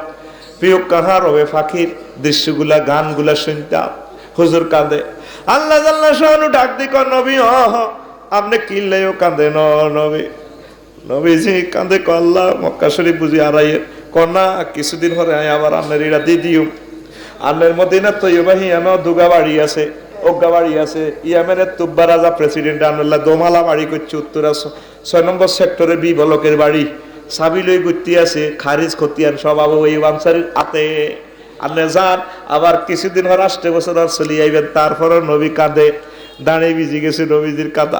প্রিয় কাহার হবে ফাঁকির দৃশ্যগুলা গানগুলা শুনতাম হুজুর কাঁদে আল্লাহ আল্লাহ শানু ডাক দি কর নবী আপনি কিনলেও কাঁদে নবী নবীজি কাঁদে আল্লাহ মক্কা শরীফ বুঝি আড়াইয়ে কন্যা কিছুদিন পরে আবার আপনার এরা দিয়ে দিও আপনার মদিনা তৈবাহি এমন দুগা বাড়ি আছে ওগা বাড়ি আছে ইয়ামেনের তুব্বা রাজা প্রেসিডেন্ট আনাল্লাহ দোমালা বাড়ি করছে উত্তরা 6 নম্বর সেক্টরে বি বলকের বাড়ি সাবি লই গুত্তি আছে খারিজ খতিয়ান সব আবু এই আনসারির হাতে আপনি যান আবার কিছুদিন পর 8 বছর আর চলে আইবেন তারপরে নবী কাঁদে দাঁড়িয়ে ভিজি গেছে নবীজির কাঁদা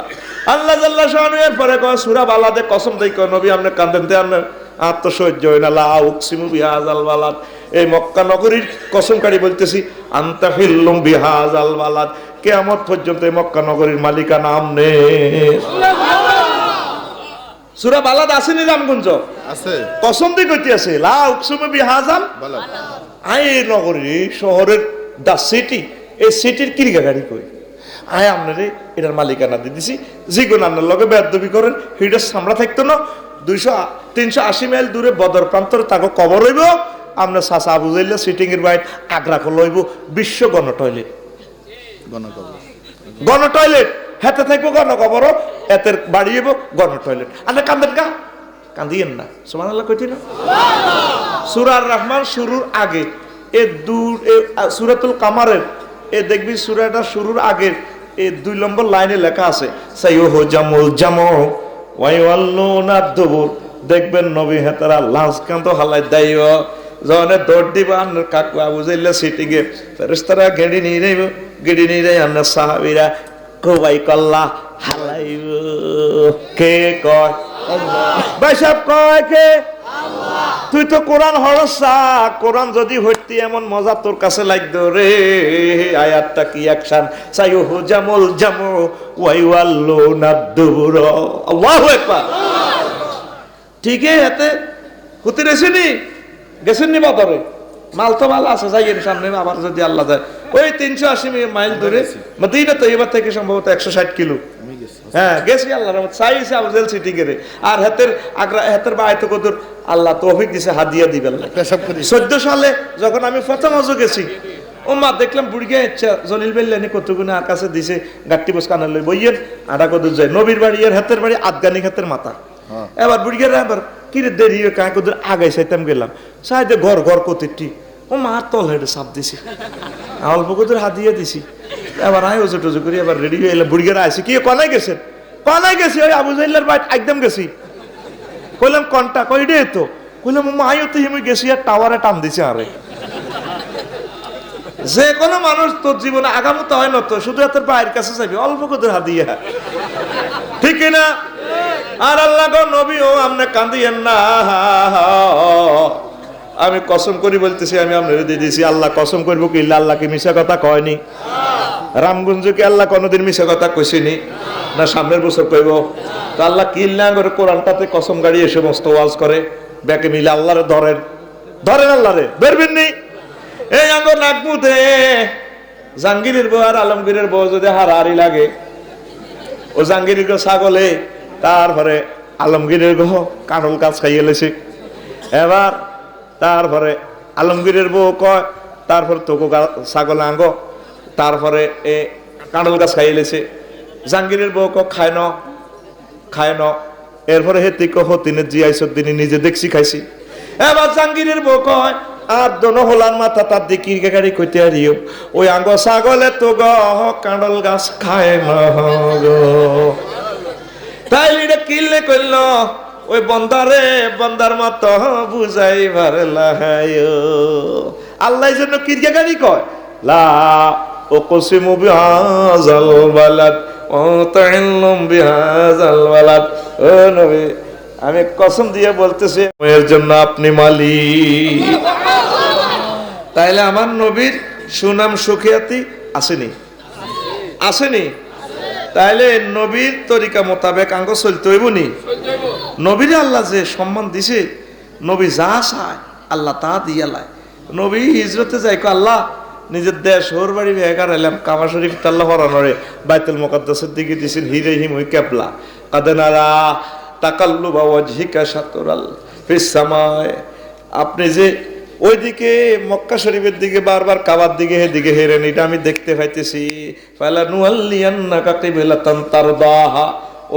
আল্লাহ জাল্লা শানু এর পরে কয় সূরা বালাদে কসম দেই কয় নবী আপনি কাঁদেন তে আপনার আত্মসহ্য হয় না লা উকসিমু বিহাযাল বালাদ এই মক্কা নগরীর কসমকারী বলতেছি আনতা হিল্লুম বিহাযাল বালাদ কিয়ামত পর্যন্ত এই মক্কা নগরীর মালিকানা আমনে সূরা বালাদ আসেনি রামগঞ্জ আছে কসম দিয়ে কইতে আছে লা উকসিমু বিহাযাল বালাদ আই নগরী শহরের দা সিটি এই সিটির কিরিকা গাড়ি কই আয় আপনারে এটার মালিকানা দিয়ে দিছি যে কোন আপনার লগে বেয়াদবি করেন হিটার সামলা থাকতো না 380 মাইল দূরে বদর প্রান্তরে তাকে কবর হইব আপনার চাচা আবু জাইল সিটিং এর বাইট আগ্রা খোল হইব বিশ্ব গণ টয়লেট গণ টয়লেট হাতে থাকবো গণ কবর এতের বাড়ি হইব গণ টয়লেট আপনি কান্দেন কা কান্দিয়েন না সুবহানাল্লাহ কইতি না সূরা আর রহমান শুরুর আগে এ সূরাতুল কামারের এ দেখবি সূরাটা শুরুর আগে এই 2 নম্বর লাইনে লেখা আছে সাইয়ুহু জামুল জামু ওয়া ইয়াল্লুনা দুবুর দেখবেন নবী হেতারা লাঞ্চ কান্ত হালাই দাইও জনে দৌড় দিব আপনার কাকু আবু জাইল্লা সিটিংয়ে ফেরেশতারা গেড়ি নিয়ে যাইব গেড়ি নিয়ে যাই আপনার সাহাবীরা কোবাই কল্লা হালাইব কে কয় আল্লাহ ভাই সাহেব কয় কে আল্লাহ তুই তো কোরআন হরসা কোরআন যদি হইতি এমন মজা তোর কাছে লাগতো রে আয়াতটা কি অ্যাকশন সাইয়ুহু জামুল জামু ওয়া ইয়াল্লুনা দুবুর আল্লাহু আকবার ঠিক আছে হতে রেছেনি গেছেন নি বাজারে মাল তো ভালো আছে যাইয়ের সামনে আবার যদি আল্লাহ যায় ওই 380 মাইল দূরে মদিনা তৈয়বা থেকে সম্ভবত 160 কিলো হ্যাঁ গেছি আল্লাহর রহমত চাইছে আবুজাল সিটি গেরে আর হাতের আগ্রা হাতের বাইতে কদর আল্লাহ তৌফিক দিছে হাদিয়া দিবেন না 14 সালে যখন আমি প্রথম হজ গেছি ও মা দেখলাম বুড়িগে ইচ্ছা জলিল বেল্লানি কতগুনা আকাশে দিছে গাট্টি বস কানার লই বইয়েন আড়া কদর যায় নবীর বাড়ি আর হাতের বাড়ি আফগানি হাতের মাথা এবার বুড়িগে এবার কিরে দেরি কায় কদর আগাই চাইতাম গেলাম সাইডে ঘর ঘর কতিটি ও মা তল হেডে চাপ দিছি অল্প কদর হাদিয়া দিছি এবার আয় ওজো টোজো করি এবার রেডি হয়ে এলাম বুড়িগেরা আসি কি কনাই গেছেন কনাই গেছি ওই আবু জাইল্লার বাইট একদম গেছি কইলাম কনটা কই রে তো কইলাম মাইও তো হিমি গেছি আর টাওয়ারে টান দিছে আরে যে কোনো মানুষ তোর জীবনে আগামত হয় না তো শুধু এত বাইরের কাছে যাবি অল্প কদর হাদিয়া ঠিক না আর আল্লাহ গো নবী ও আপনি কান্দিয়েন না আমি কসম করি বলতেছি আমি আপনারে দিয়ে দিয়েছি আল্লাহ কসম করবো কি আল্লাহকে মিশা কথা কয়নি রামগঞ্জকে আল্লাহ কোনোদিন মিশা কথা কইছিনি না সামনের বছর কইব তো আল্লাহ কিল্লা করে কোরআনটাতে কসম গাড়ি এ সমস্ত ওয়াজ করে ব্যাকে মিলে আল্লাহরে ধরেন ধরেন আল্লাহরে বেরবেন নি এই আঙ্গ নাকমুতে জাহাঙ্গীরের বউ আর আলমগীরের বউ যদি হারাহারি লাগে ও জাহাঙ্গীরের গো ছাগলে তারপরে আলমগীরের গো কানল গাছ খাইয়ে লেছে এবার তারপরে আলমগীরের বউ কয় তারপরে তোকে ছাগল আঙ্গ তারপরে এ কাঁড়ল গাছ খাইয়ে লেছে জাহাঙ্গীরের বউ খায় ন এরপরে হেতি কতিনে জিয়াইসর দিনে নিজে দেখছি খাইছি এবার জাহাঙ্গীরের বউ কয় আর দোনো হোলার মাথা তার দিকে গাড়ি কইতে আরিও ওই আঙ্গ ছাগলে তো কাঁড়ল গাছ খায় না গো তাই এটা কিনলে করল ওই বন্দারে বন্দার মতো বুঝাইবার লাহায়ো। আল্লাহ জন্য কিরগানি কয় লা উকসিমু বিহাযাল বালাদ ওয়া তাইল্লুম বিহাযাল বালাদ। ও নবী, আমি কসম দিয়ে বলতেছি এর জন্য আপনি মালিক। তাইলে আমার নবীর সুনাম সুখিয়াতি আসেনি? আসেনি? তাইলে নবীর তরিকা মোতাবেক আঙ্গ চলতে হইব নি? নবীর আল্লাহ যে সম্মান দিছে, নবী যা চায় আল্লাহ তা দিয়া লাই। নবী হিজরতে যাই আল্লাহ নিজের দেশ ওর বাড়ি ভেগার এলাম কাবা শরীফ আল্লাহ হরানরে বাইতুল মুকাদ্দাসের দিকে দিছেন হিরে হিমুই কেবলা কাদেনারা তাকাল্লুবা ওয়াজহিকা শাতরাল ফিস সামায়। আপনি যে ওইদিকে মক্কা শরীফের দিকে বারবার কাবার দিকে হেদিকে হেরেন, এটা আমি দেখতে পাইতেছি। ফালা নুয়াল্লিয়ান্নাকা কিবলাতান তারদাহা,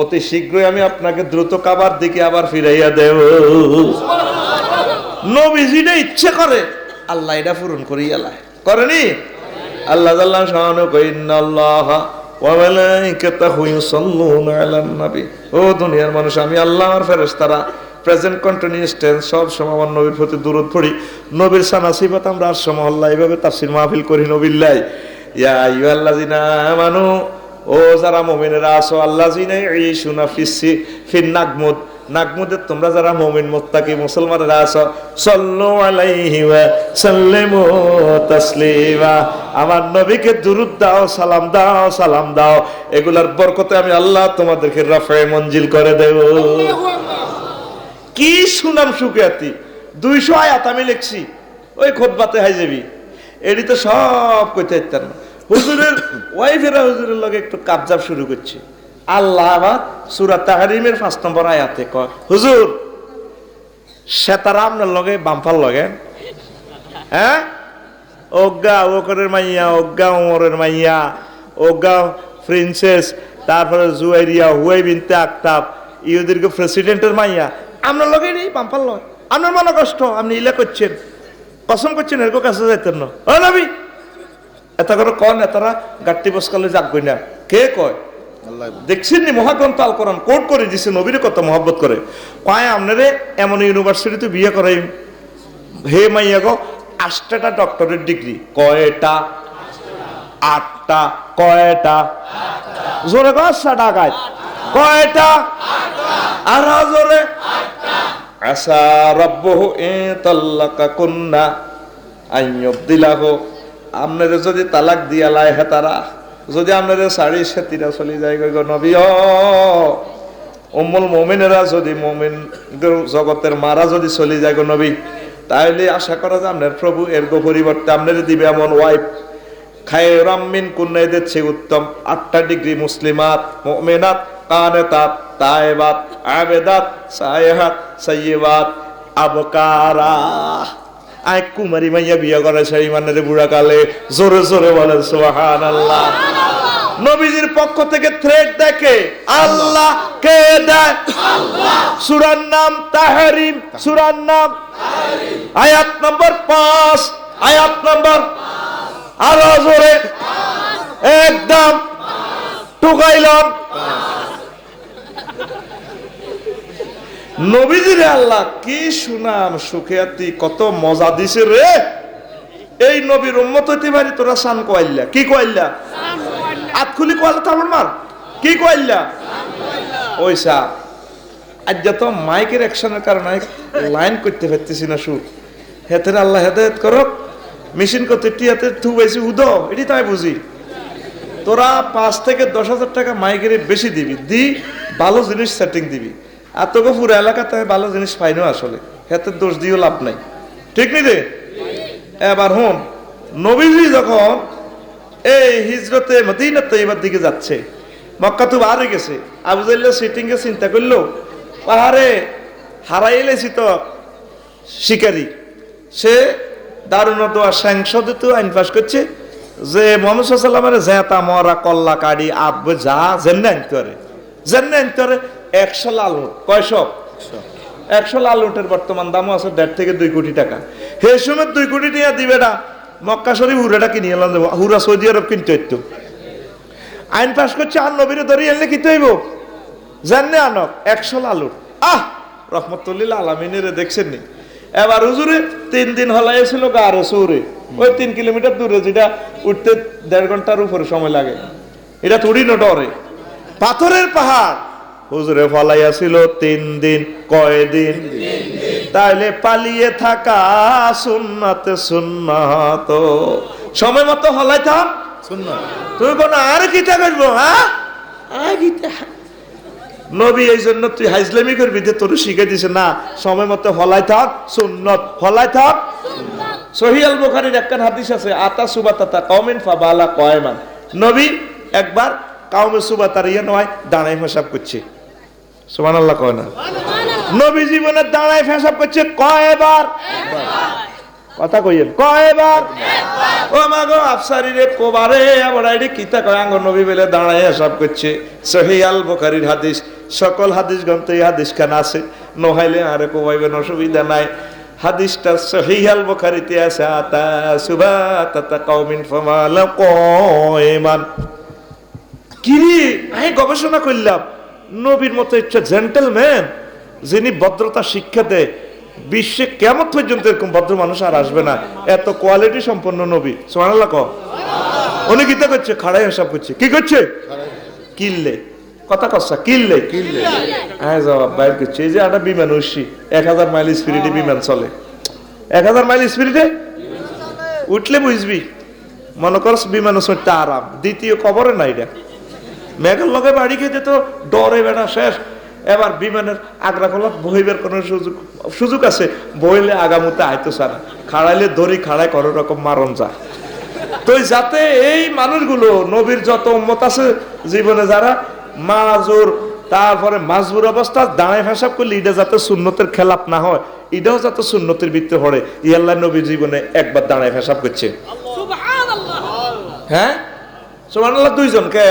অতি শীঘ্রই আমি আপনাকে দ্রুত কাবার দিকে আবার ফিরাইয়া দেব। নবীজিটা ইচ্ছে করে আল্লাহ এটা পূরণ করিয়া লাই, করেনি? আল্লাহ জাল্লাহু শাআনহু কয় ইন্নাল্লাহা ওয়া মালাইকাতাহু ইউসাল্লুনা আলান নবী। ও দুনিয়ার মানুষ, আমি আল্লাহ আর ফেরেশতারা প্রেজেন্ট কন্টিনিউয়াস টেন্স সব সময় আমার নবীর প্রতি দরুদ পড়ি। নবীর সানা সিফাত আমরা আর সমহল্লা এইভাবে তাফসীর মাহফিল করি নবিল্লাহ। ইয়া আইয়ুহাল্লাযিনা আমানু, ও যারা মুমিনেরা আছো, আল্লাযিনা ইয়াঈশুনা ফিন নাগমুদ, নাগমুদে তোমরা যারা মুমিন মুত্তাকি মুসলমানেরা আছো, সাল্লু আলাইহি ওয়া সাল্লিমু তাসলিমা, আমার নবীকে দুরূদ দাও, সালাম দাও, সালাম দাও। এগুলার বরকতে আমি আল্লাহ তোমাদেরকে রাফায়ে মঞ্জিল করে দেব। কি সুনাম সুখিয়াতি! 200 আয়াত আমি লিখছি, ওই খুতবাতে হাই যাবি, এটি তো সব কইতে ইত্যার না। হুজুরের ওয়াইফেরা হুজুরের লগে একটু কাবজাব শুরু করছে। আল্লাহ আবার সূরা তাহরিমের 5 নম্বর আয়াতে কয়, হুজুর সেতারা আপনার লগে বামফার লগে, হ্যাঁ, অজ্ঞা ওকরের মাইয়া, অজ্ঞা ওমরের মাইয়া, অজ্ঞা প্রিন্সেস, তারপরে জুয়াইরিয়া হুয়াই বিনতে আক্তাব, ইহুদিরকে প্রেসিডেন্টের মাইয়া, আপনার লগে নেই বামফার লয়। আপনার মনে কষ্ট, আপনি ইলা করছেন, কসম করছেন এরকম কাছে যাইতেন না। ও নবী, এত করে কন এতারা গাট্টি বসকালে যাকবই না, কে কয়? দেখছেন নি মহাগ্রন্থ আল কোরআন কোট করে দিছে, নবীর কত মহব্বত করে। কয় আপনারে এমন ইউনিভার্সিটিতে বিয়ে করাই, হে মাইয়া গো 8টা ডক্টরেট ডিগ্রি। কয়টা? 8টা। কয়টা? জোরে গো 7 টাকায় কয়টা? আর জোরে। আসা রাব্বুহু ইতাল্লাকা কুন্না আইয়ুবদিলাহু, আপনারে যদি তালাক দিয়া লাই হেতারা, যদি আপনারে সাড়ি সেতিরা চলে যায় গো নবী, ও উম্মুল মুমিনেরা যদি মুমিনদের জগতের মারা যদি চলে যায় গো নবী, তাহলে আশা করা যায় আপনার প্রভু এর গো পরিবর্তে আপনারে দিবে এমন ওয়াইফ খায়রাম মিন কুন্না, এদের চেয়ে উত্তম। 8টা ডিগ্রি, মুসলিমাত, মুমিনাত, কানেতাত, তায়েবাত, আবেদাত, সায়েহাত, সাইয়্যিবাত, আবকারা। আয় কুমারী মাইয়া বিয়ে করে সেই মানে বুড়া কালে। জোরে জোরে বলেন সুবহানাল্লাহ। নবীজির পক্ষ থেকে থ্রেট দেখে আল্লাহ, কে দেয়? আল্লাহ। সূরার নাম তাহরিম, সূরার নাম আয়াত নম্বর 5, আয়াত নম্বর আরো জোরে একদম টুকাইলাম। নবীজির আল্লাহ কি সুনাম সুখিয়াতি, কত মজা দিছে রে। এই নবীর উম্মত হইতে পারি তোরা সান কইল্লা, কি কইল্লা? আতখুলি কইলা তো আমার কি কইল্লা? ওইসা আজ তো মাইকের অ্যাকশনের কারণে লাইন করতে পারতেছি না সুর। হেতের আল্লাহ হেদায়েত করক। মেশিন করতে টিয়াতে থুবাইছি উদো, এটি তাই বুঝি। তোরা 5 থেকে 10,000 টাকা মাইকের বেশি দিবি, দি ভালো জিনিস সেটিং দিবি। আর তোকে পুরো এলাকাতে ভালো জিনিস পাইনো, আসলে হেতের দোষ দিয়েও লাভ নাই, ঠিক নি রে? এবার হন, নবীজি যখন এই হিজরতে মদিনা তৈবার দিকে যাচ্ছে, মক্কা তো বাহারে গেছে, আবু জাহল সিটিং এ চিন্তা করলো, পাহাড়ে হারাইলেছি তো শিকারী, সে দারুণ দোয়া সংসদে তো আইন পাস করছে যে মোহাম্মদ সাল্লামের জেতা মরা কল্লা কাড়ি আব যা জেনে আনতে পারে, জেনে আনতে পারে। 100 লাল নোট, কয়শ? 100 লাল নোটের বর্তমান দামও আছে 1.5 থেকে 2 কোটি টাকা। হে সময় 2 কোটি টাকা দিবে না, মক্কা শরীফ হুরাটা কিনে এলাম, হুরা সৌদি আরব কিনতে হইতো। আইন পাস করছে, আর নবীরে ধরে এনে কিনতে হইব, জানে আনক 100 লাল নোট। রহমতুল্লিল আলামিনের দেখছেন নি? এবার হুজুরে 3 দিন হলাইছিল গারে সৌরে, ওই 3 কিলোমিটার দূরে, যেটা উঠতে 1.5 ঘন্টার উপরে সময় লাগে, এটা থোড়ি না ডরে, পাথরের পাহাড়। হুজুরে ফলাইয়াছিল 3 দিন, কয়দিন? তাইলে পালিয়ে থাকা সুন্নাতে সুন্নাত, সময় মতো হলাইতাম সুন্নাত। তুই কোন আর কিতা করবো? হ্যাঁ, আর কিতা নবী এই জন্য তুই হাইজলামি করবি যে তোর শিখে দিছে না, সময় মতো হলাই থাক সুন্নত, হলাই থাক। সহিহ আল বুখারীর একখান হাদিস আছে, আতা সুবাতাতা কওমিন ফাবালা কয়মান। নবী একবার কাউমে সুবাতার ইয়ে নয় দাঁড়ায় পেশাব করছে, সুবহানাল্লাহ কয় না? নবী জীবনে দাঁড়ায় পেশাব করছে কয়বার? কথা কইয়েন, কয়বার? ও মা গো আফসারি রে কোবারে আবার আইডি কিতা কয় আঙ্গ নবী বলে দাঁড়ায় পেশাব করছে। সহিহ আল বুখারীর হাদিস, সকল হাদিস গ্রন্থে এই হাদিস খান আছে, নহাইলে আরে কোবাইবেন অসুবিধা নাই। হাদিসটা সহিহ আল বুখারীতে আছে, আতা সুবাতাতা কওমিন ফামালা কয়মান। কিরে আমি গবেষণা করলাম, নবীর মতো একটা জেন্টলম্যান যিনি ভদ্রতা শিক্ষা দেয়, বিশ্বে কিয়ামত পর্যন্ত এরকম ভদ্র মানুষ আর আসবে না, এত কোয়ালিটি সম্পন্ন নবী। সুবহানাল্লাহ কও। উনি কিতা করছে? খাড়াই হিসাব করছে। কি করছে? কিল্লে, কথা কচ্ছা, কিল্লে কিল্লে হ্যাঁ জবাব বাইর করছে। এই যে একটা বিমান উঠছি, 1000 মাইল স্পিডে বিমান চলে, 1000 মাইল স্পিডে উঠলে বুঝবি, মনে করস বিমান চড়তে আরাম, দ্বিতীয় কবরে না। এটা মেঘের লগে বাড়ি খেতে তো ডরে বেড়া শেষ। এবার বিমানের আগ্রা খোলার বইবের কোনো সুযোগ আছে, বইলে আগামুতে আইতো সারা, খাড়াইলে দড়ি খাড়ায় কোনো রকম মারণ যা। তো যাতে এই মানুষগুলো নবীর যত উম্মত আছে জীবনে যারা মাজুর, তারপরে মাজবুর অবস্থা দাঁড়ায় পেশাব করলে এটা যাতে সুন্নতের খেলাপ না হয়, এটাও যাতে সুন্নতের ভিত্তি পড়ে, ইয়াল্লাহ নবী জীবনে একবার দাঁড়ায় পেশাব করছে। হ্যাঁ সুবহানাল্লাহ। 2 জন কে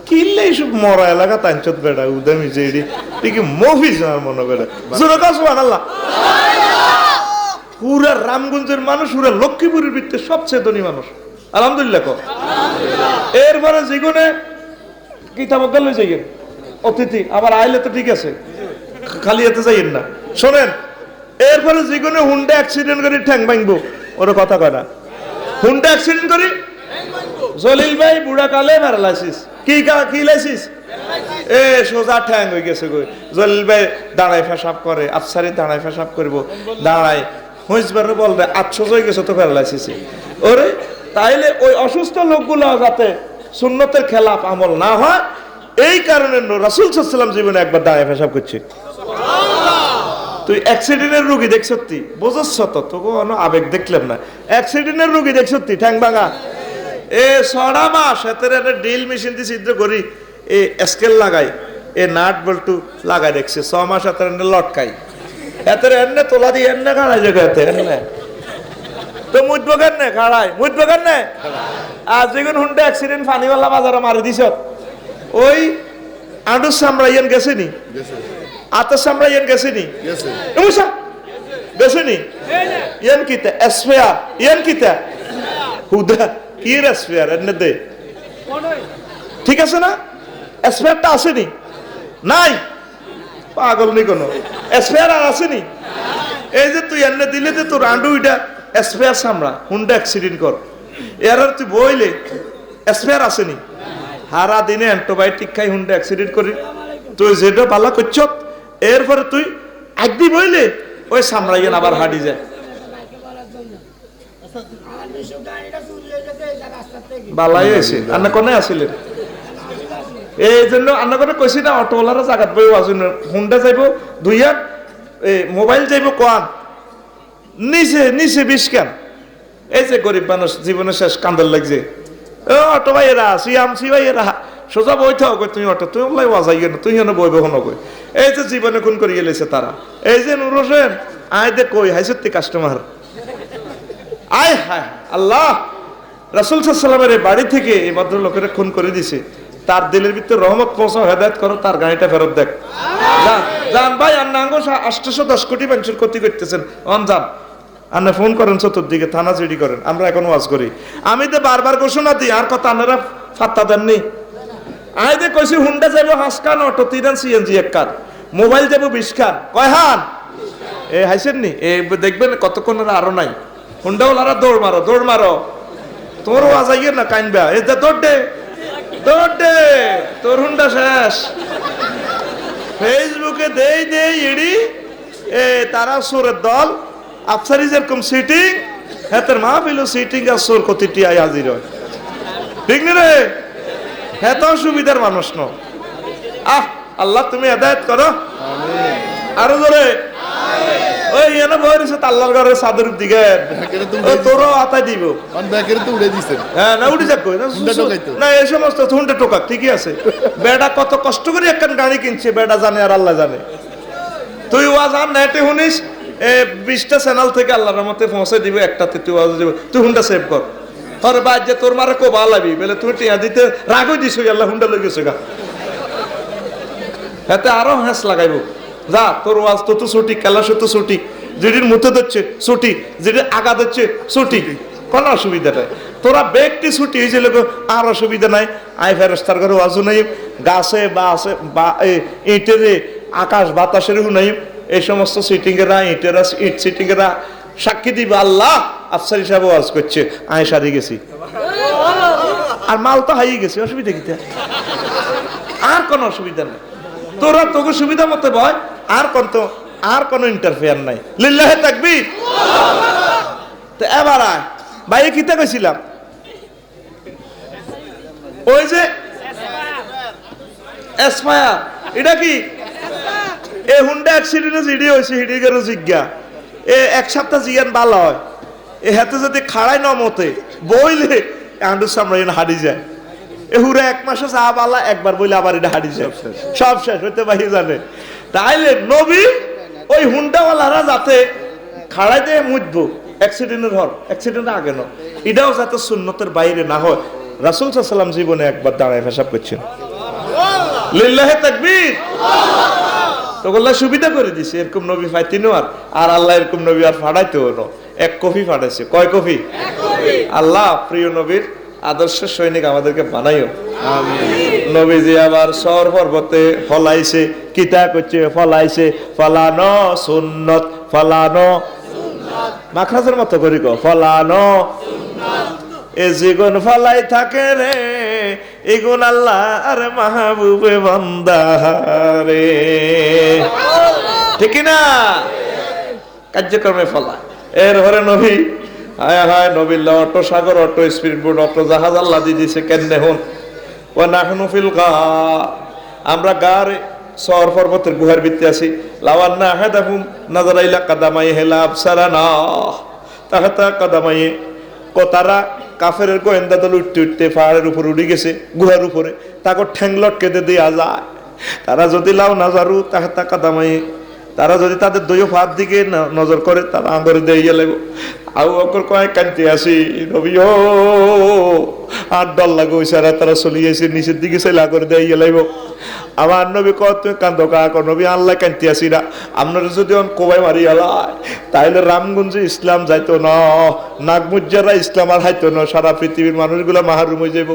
কিনলে এইসব মরা এলাকা তাঞ্চত বেড়া উদামি জেডি ঠিক মফিস আমার মনে বেড়া জোরে কাজ। সুবহানাল্লাহ। পুরা রামগঞ্জের মানুষ, পুরা লক্ষ্মীপুরের ভিতরে সবচেয়ে ধনী মানুষ, আলহামদুলিল্লাহ কো। এরপরে জীবনে কিতাব গেলে যাইয়েন অতিথি, আবার আইলে তো ঠিক আছে, খালি এতে যাইয়েন না। শোনেন, এরপরে জীবনে হুন্ডা অ্যাক্সিডেন্ট করে ঠ্যাং ভাঙবো, ওরা কথা কয় না। হুন্ডা অ্যাক্সিডেন্ট করি জলিল ভাই বুড়া কালে প্যারালাইসিস, কি লাইসিস? এ সোজা ঠ্যাং হয়ে গেছে গো। জলিল ভাই দাঁড়ায় পেশাব করে, আফসারি দাঁড়ায় পেশাব করবো, দাঁড়ায় হইসবার বলবে 800 হয়ে গেছে তো প্যারালাইসিস। ওরে তাইলে ওই অসুস্থ লোকগুলো যাতে সুন্নতের খেলাফ আমল না হয়, এই কারণে রাসূল সাল্লাল্লাহু আলাইহি ওয়াসাল্লাম জীবনে একবার দাঁড়ায় পেশাব করছে। তুই অ্যাক্সিডেন্টের রোগী দেখছতি, বোঝাচ্ছ তো, তোকে কোনো আবেগ দেখলাম না। অ্যাক্সিডেন্টের রোগী দেখছতি ঠ্যাং ভাঙা, এ 6 মাস এতে একটা ড্রিল মেশিন দিয়ে ছিদ্র করি, এ স্কেল লাগাই, এ নাট বল্টু লাগাই দেখছে, 6 মাস এতে লটকাই, এতে এনে তোলা দিয়ে এনে খাড়াই জায়গাতে এনে তো মুঠবো কেন খাড়াই, মুঠবো কেন। আর যেগুন হুন্ডা অ্যাক্সিডেন্ট ফানিওয়ালা বাজারে মারি দিছ, ওই আডুর সামরা ইয়েন গেছেনি, আতার সামরা ইয়েন গেছেনি, গেছেনি ইয়েন কিতা স্পেয়ার, ইয়েন কিতা হুদা কি স্পেয়ার এনে দে, ঠিক আছে না? স্পেয়ারটা আসেনি, নাই পাগল নি কোনো স্পেয়ার আর আসেনি। এই যে তুই এনে দিলে যে তোর আন্ডু এটা স্পেয়ার সামরা হুন্ডা অ্যাক্সিডেন্ট কর, এর তুই বইলে স্পেয়ার আসেনি, হারা দিনে অ্যান্টিবায়োটিক খাই হুন্ডা অ্যাক্সিডেন্ট করি, তুই যেটা পালা করছ এরপরে তুই একদিন বইলে ওই সামরাইয়েন আবার হাঁটি যায়। বালাই হয়েছে আন্না কোনে আসিলেন, এই জন্য আন্না করে কইছি না অটোওয়ালারা জাগাত বই আসুন, হুন্ডা যাইব দুইয়া, মোবাইল যাইব কোয়ান নিচে নিচে 20 কেন। এই যে গরিব মানুষ জীবনে শেষ কান্দার লাগছে, ও অটো ভাইয়েরা সিয়ামসি ভাইয়েরা সোজা বইতে হবে, তুমি অটো তুমি বলাই বাজাই না, তুই যেন বইব হন কই। এই যে জীবনে খুন করিয়ে লেছে তারা, এই যে নুর হোসেন আয় দে কই হাই সত্যি কাস্টমার আয় হায় আল্লাহ। রাসূল সাল্লাল্লাহু আলাইহি ওয়াসাল্লামের বাড়ি থেকে এই ভদ্রলোকের খুন করে দিছে, তার দিলের ভিতরে রহমত পৌঁছাও, হেদায়েত করো, তার গাড়িটা ফেরত দেখ। যান ভাই আন্নাঙ্গ 810 কোটি মানুষের ক্ষতি করতেছেন, অন যান আন্না ফোন করেন, চতুর্দিকে থানা জিডি করেন, আমরা এখন ওয়াজ করি। আমি তো বারবার ঘোষণা দিই, আর কথা আপনারা ফাত্তা দেননি। আই দে কইছি হুন্ডা যাইব হাসকান অটো 3 সিএনজি 1 কার, মোবাইল যাবো 20 খান, কয় হান? এ হাইছেন নি? এ দেখবেন কতক্ষণ আরো নাই। হুন্ডাওয়ালারা দৌড় মারো, দৌড় মারো, তোর ওয়াজ আইয়ে না কাইনবা, এ দৌড় দে, দৌড় দে, তোর হুন্ডা শেষ। ফেসবুকে দেই দেই ইডি এ তারা সুরের দল আফসারি যেরকম সিটিং হেতের মাহফিল সিটিং আর সুর কতিটি আই হাজির হয়, ঠিক না রে? হেত সুবিধার মানুষ ন। আহ আল্লাহ তুমি হেদায়েত করো, আরো জোরে। ওই এনে বই রয়েছে আল্লাহর ঘরের চাদর দিকে তোরও আতাই দিব। হ্যাঁ না উঠে যাক না, এই সমস্ত হুন্ডা টোকা ঠিকই আছে। বেটা কত কষ্ট করে একখান গাড়ি কিনছে, বেটা জানে আর আল্লাহ জানে। তুই ওয়াজ আর নেটে শুনিস 20টা চ্যানেল থেকে আল্লাহর রহমতে পৌঁছে দিব, একটাতে তুই ওয়াজ দিব। তুই হুন্ডা সেভ কর, তোর বাদ যে তোর মারে কো ভালাবি বলে তুই টিয়া দিতে রাগই দিস, আল্লাহ হুন্ডা লই গেছে গা, হাতে আরো হ্যাঁস লাগাইব। যা তোর ওয়াজ তো তো ছুটি, কেলাস তো ছুটি, যেটির মুতে দিচ্ছে ছুটি, যেটি আগা দিচ্ছে ছুটি, কোনো অসুবিধা নাই। তোরা ব্যক্তি ছুটি হয়েছে লোক আর অসুবিধা নাই। আই ফেরেস্তার ঘরে ওয়াজও নাই, গাছে বা আছে বা ইটেরে আকাশ বাতাসের নাই, এই সমস্ত সিটিংয়েরা ইটেরা ইট সিটিংয়েরা সাক্ষী দিবে আল্লাহ আফসারি সাহেব ওয়াজ করছে, আয় সারি গেছি আর মাল তো হারিয়ে গেছে, অসুবিধা কি? আর কোনো অসুবিধা নাই। তোরা তোকে সুবিধা মতো ভয়, আর কোনো ইন্টারফেয়ার নাই। লিল্লাহে তাকবীর। তো এবার আয় ভাই কিতা কইছিলাম, ওই যে এসপায়ার, এটা কি এ হুন্ডা অ্যাক্সিডেন্টে জিডি হয়েছে, হিডি গেল জিজ্ঞা এ 1 সপ্তাহ জিয়ান ভালো হয়, এ হাতে যদি খাড়াই ন মতে বইলে আন্ডুর সামনে হারিয়ে যায়। এ হুরে 1 মাসে চা বালা একবার বইলে আবার এটা হারিয়ে যায়, সব শেষ হইতে বাহি জানে। তাইলে নবী ওই হুন্ডাওয়ালারা যাতে খাড়াই দিয়ে মুজবো অ্যাক্সিডেন্টের হর, অ্যাক্সিডেন্ট আগে ন, এটাও যাতে সুন্নতের বাইরে না হয়, রাসূল সাল্লাল্লাহু আলাইহি ওয়াসাল্লাম জীবনে একবার দাঁড়ায় পেশাব করছেন। লিল্লাহি তাকবীর। তো আল্লাহ সুবিধা করে দিছে, এরকম নবী পাইতিনো আর আল্লাহ এরকম নবী আর ফাড়াইতেও ন, 1 কপি ফাটাইছে। কয় কপি? 1 কপি। আল্লাহ প্রিয় নবীর আদর্শ সৈনিক আমাদেরকে বানাইও, আমিন। নবীজি আবার সর পর্বতে ফলাইছে, কিতা করছে ফলাইছে, ফলানো সুন্নত, ফলানো সুন্নাত, মাখরাজের মতো করি কো, ফলানো সুন্নাত। এ জীবন ফলাই থাকে রে, এগুন আল্লাহ আর মাহবুবে বান্দা রে, ঠিক না? কার্যক্রমে ফলায়। এর ঘরে নবী হায় হায় নবী অটো সাগর, অটো স্পিড বোট, অটো জাহাজ আল্লাহ দিয়ে দিছে। কেন হন ও নাহনু ফিল গা, আমরা গার সর পর্বতের গুহার ভিতরে আছি। লাওয়ান্না আহাদাহুম নাযারা ইলা কাদামাই হেলা আবসারানা তাহাতা কাদামাই, তারা কাফেরের গোয়েন্দা দল উঠতে উঠতে পাহাড়ের উপর উঠে গেছে, গুহার উপরে, তাকে ঠ্যাং লটকে দেওয়া যায়। তারা যদি লাও নাজারু তাহাতা কাদামাই, তারা যদি তাদের দৈব ফাঁদ দিকে নজর করে তারা আঙ্গরে দিয়ে গেলে আবু বকর কয় কানতে আসি নবী ও আর ডর লাগো ইশারা, তারা চলিয়েছে নিচের দিকে সেলা করে দিয়ে গেলাইব। আমার নবী কত কান্দ কাক নবী আল্লাহ কানতে আসি না, আপনারা যদি কোবাই মারি আলাই তাইলে রামগঞ্জে ইসলাম যাইতো না, নাগমুজ্জারা ইসলাম আর হাইতো না, সারা পৃথিবীর মানুষগুলা মাহরুম হয়ে যাইব।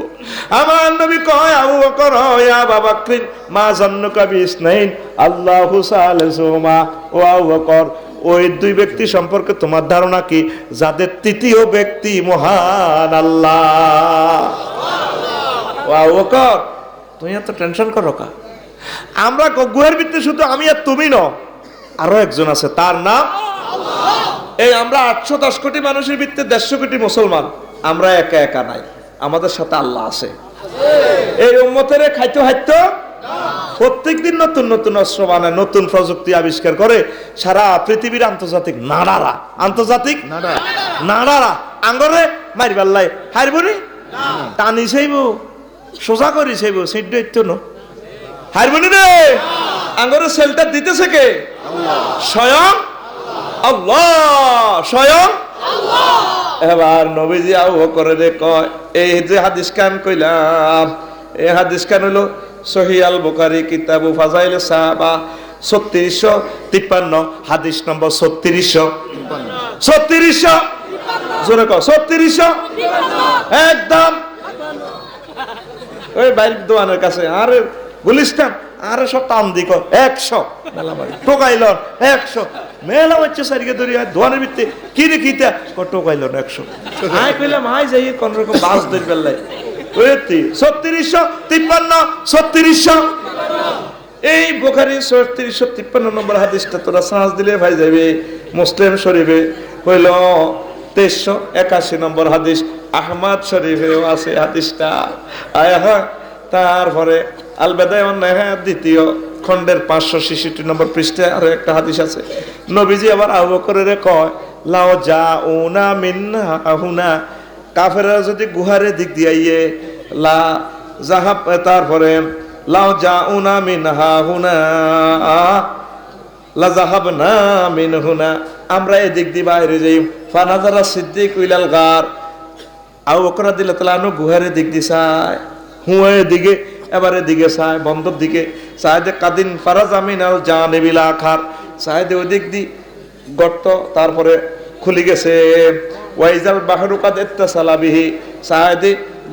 আমার নবী কয় আবু বকর ইয়া বাবা করিম মা জান্নুকা বিসনাইন আল্লাহু সালিসুমা, ও আবু বকর ওই 2 ব্যক্তি সম্পর্কে তোমার ধারণা কি যাদের তৃতীয় ব্যক্তি মহান আল্লাহ। ও আবু বকর তুমি এত টেনশন করো কা? আমরা গুহার ভিতরে শুধু আমি আর তুমি ন, আরো একজন আছে, তার নাম আল্লাহ। এই আমরা 810 কোটি মানুষের ভিতরে 150 কোটি মুসলমান, আমরা একা একা নাই, আমাদের সাথে আল্লাহ আছে। এই উম্মতের খাইতো হাইতো প্রত্যেকদিন নতুন নতুন অস্ত্র বানায়, নতুন প্রযুক্তি আবিষ্কার করে, সারা পৃথিবীর আন্তর্জাতিক নাড়ারা, আন্তর্জাতিক নাড়ারা আঙ্গরে মারিবাল্লাই হারবনি টানি চাইব, সোজা করি চাইব, সিদ্ধ ইত্য ন হারবনি রে। আঙ্গরে সেলটা দিতেছে কে? স্বয়ং আল্লাহ, স্বয়ং আল্লাহ। এবার নবীজি আবু বকরের কয় এই যে হাদিস কান কইলাম, এই হাদিস কান হলো সহিহ আল বুখারী কিতাবু ফাজাইল সাহাবা 3653 হাদিস নম্বর 3653 জোরে কও 3653 একদম ওই বাইরের দোকানের কাছে। আর গুলিস্তান আরে সব টান দিক 100 মেলা মারি টোকাইল 100 মেলা হচ্ছে সারিকে ধরিয়া দোয়ানের ভিত্তি কি রে কিতা টোকাইল 100 আই কইলাম আই যাই কোন রকম বাস ধরি পেলাই ওইতি 3653 3600 এই বুখারী 3653 নম্বর হাদিসটা তোরা সার্চ দিলে ভাই যাবে মুসলিম শরীফে হইল 2381 নম্বর হাদিস আহমদ শরীফেও আছে হাদিসটা আয়া তারপরে আল বাদায় ওয়ান নিহায়াত দ্বিতীয় খণ্ডের 566 নম্বর পৃষ্ঠায় আরো একটা হাদিস আছে নবীজি আবার আবু বকরের কয় লাও জাউনা মিনহা হুনা কাফেররা যদি গুহারে দিক দিয়ে আইয়ে লা যাহাব তারপরে লাও জাউনা মিনহা হুনা লা যাহাবনা মিন হুনা আমরা এদিক দিয়ে বাইরে যাই ফানাজারা সিদ্দিক ইলাল গার আবু বকর রাদিয়াল্লাহু তাআলা আনহু গুহারে দিক দিয়ে চায় হুঁয়ের দিকে এবারে দিকে চায় বন্ধর দিকে চায় কাদিন ফারাজ আমিনাল জানিবিল আখার চায় ওই দিক দি গর্ত তারপরে খুলে গেছে ওয়াইজাল বাহরু কাদ ইত্তাসালা বিহি চায়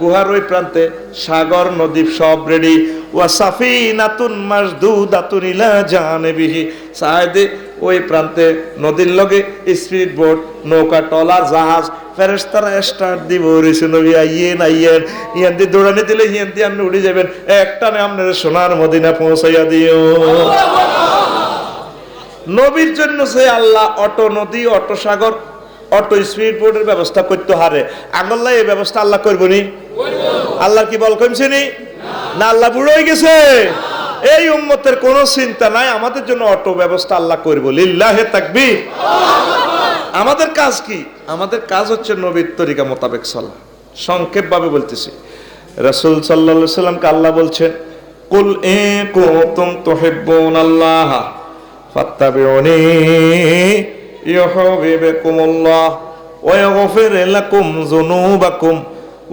গুহার ওই প্রান্তে সাগর নদী সব রেডি ওয়া সাফিনাতুন মাসদুদাতুন ইলা জানিবিহি চায় ওই প্রান্তে নদীর লগে স্পিড বোট নৌকা টলার জাহাজ ফেরেশতারা স্টার্ট দিব রিসু নবী আইয়েন আইয়েন ইয়ান দি দৌড়ানি দিলে ইয়ান দি আপনি উড়ে যাবেন একটানে আপনার সোনার মদিনা পৌঁছাইয়া দিও নবীর জন্য সে আল্লাহ অটো নদী অটো সাগর অটো স্পিড বোটের ব্যবস্থা করতে হারে আল্লাহ এই ব্যবস্থা আল্লাহ করবো নি আল্লাহ কি বল কমছে নি না আল্লাহ বুড়ো হয়ে গেছে এই উম্মতের কোনো চিন্তা নাই আমাদের জন্য অটো ব্যবস্থা আল্লাহ করবো লিল্লাহে তাকবীর আমাদের কাজ কি আমাদের কাজ হচ্ছে নবীর তরিকা মোতাবেক চলা সংক্ষেপ ভাবে বলতেছি রাসূল সাল্লাল্লাহু আলাইহি সাল্লামকে আল্লাহ বলছেন কুল ইন কুনতুম তুহিব্বুনাল্লাহ ফাত্তাবিউনি ইউহিব্বুকুমুল্লাহ ওয়া ইয়াগফির লাকুম যুনুবাকুম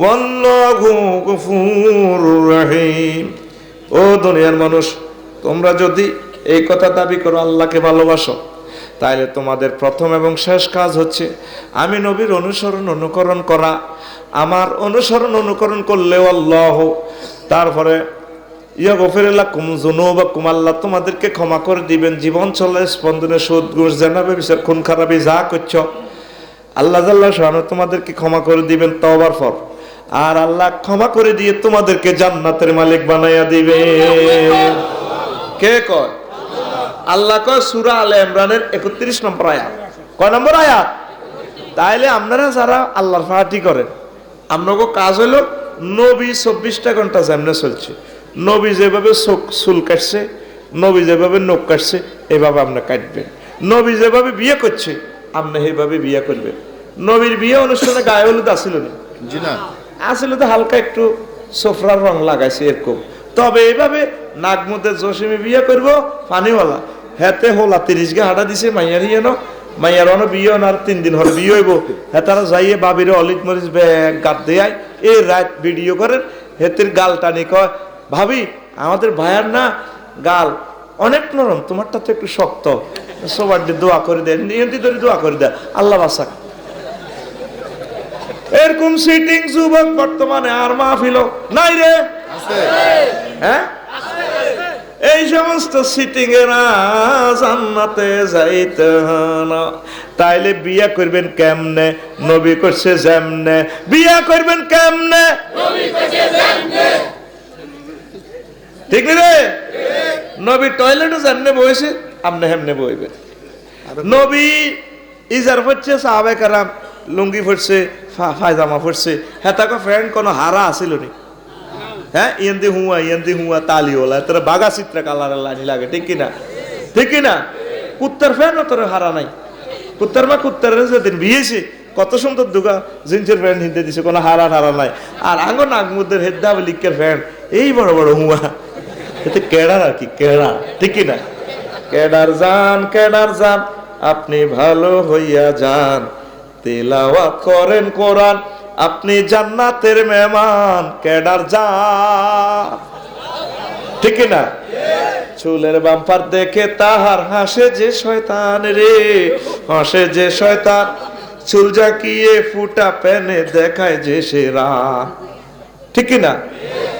ওয়াল্লাহু গফুরুর রহিম ও দুনিয়ার মানুষ তোমরা যদি এই কথা দাবি করো আল্লাহকে ভালোবাসো তাইলে তোমাদের প্রথম এবং শেষ কাজ হচ্ছে আমি নবীর অনুকরণ করা আমার অনুকরণ করলেও আল্লাহ তারপরে ইয়াগফির লাকুম যুনুবাকুম আল্লাহ তোমাদেরকে ক্ষমা করে দিবেন জীবন চলে স্পন্দনে সুদ ঘুষ জানাবে বিচার খুন খারাপি যা করছো আল্লাহ জাল্লাহু শাআনহু তোমাদেরকে ক্ষমা করে দিবেন তওবার পর আর আল্লাহ ক্ষমা করে দিয়ে তোমাদেরকে জান্নাতের মালিক বানাইয়া দিবে কে কয় আল্লাহ কয় সূরা আলে ইমরানের 31 নম্বর আয়াত কয় নম্বর আয়াত তাইলে আপনারা যারা আল্লাহর ফাটি করেন আপনাদের কাজ হলো নবী 24টা ঘন্টা যেমনে চলছে নবী যেভাবে চুল কাটছে নবী যেভাবে নখ কাটছে এভাবে আপনি কাটবেন নবী যেভাবে বিয়ে করছে আপনি সেইভাবে বিয়ে করবেন নবীর বিয়ে অনুষ্ঠানে গায়ে হলুদ আসিল না জি না আসলে তো হালকা একটু সোফরার রং লাগাইছে এরকম তবে এইভাবে নাক মুদে জসিমে বিয়ে করবো পানিওয়ালা হেতে হোলা 30 গে হাঁটা দিছে মাইয়ার ইয়ে মাইয়ার অন বিয়ে আর 3 দিন হলে বিয়ে হইব হেতারা যাইয়ে বাবিরে অলিত মরিচ ব্যাগ গাত দেয় এই রাত ভিডিও করেন হেতের গাল টানি কয় ভাবি আমাদের ভাইয়ার না গাল অনেক নরম তোমারটা তো একটু শক্ত সবার দোয়া করে দেয় নিয়ন্ত্রিত ধরে দোয়া করে দেয় আল্লাহ বাসাক এরকম সিটিং যুবক বর্তমানে আর মাহফিল নাই রে হ্যাঁ এই সমস্ত সিটিং এরা জান্নাতে যাইতে না তাইলে বিয়া করবেন কেমনে নবী করছে যেমনে বিয়া করবেন কেমনে নবী করছে যেমনে ঠিক রে নবী টয়লেটে যেমনে বসে আপনি হেমনে বইবেন নবী ইজার হচ্ছে সাহাবায়ে কেরাম লুঙ্গি পড়ছে পায়জামা পড়ছে হেতাকে ফ্যান কোনো হারা আসিল নি হ্যাঁ ইয়েন্দি হুয়া তালিওলা তোর বাগা চিত্র কালারের লানি লাগে ঠিক কিনা কুত্তার ফ্যান তোর হারা নাই কুত্তার মা কুত্তার যেদিন বিয়েছে কত সুন্দর দুগা জিন্সের ফ্যান হিন্দে দিছে কোনো হারা নাই আর আঙ্গো নাগমুদের হেদ্দা লিকের ফ্যান এই বড় বড় হুয়া এতে কেডার আর কি কেডা ঠিক কিনা কেডার যান আপনি ভালো হইয়া যান তেলাওয়াত করেন কোরআন আপনি জান্নাতের মেহমান কেডার যান ঠিক না চুলের বাম্পার দেখে তাহার হাসে যে শয়তান রে হাসে যে শয়তান চুল জাকিয়ে ফুটা পেনে দেখায় যে সেরা ঠিক না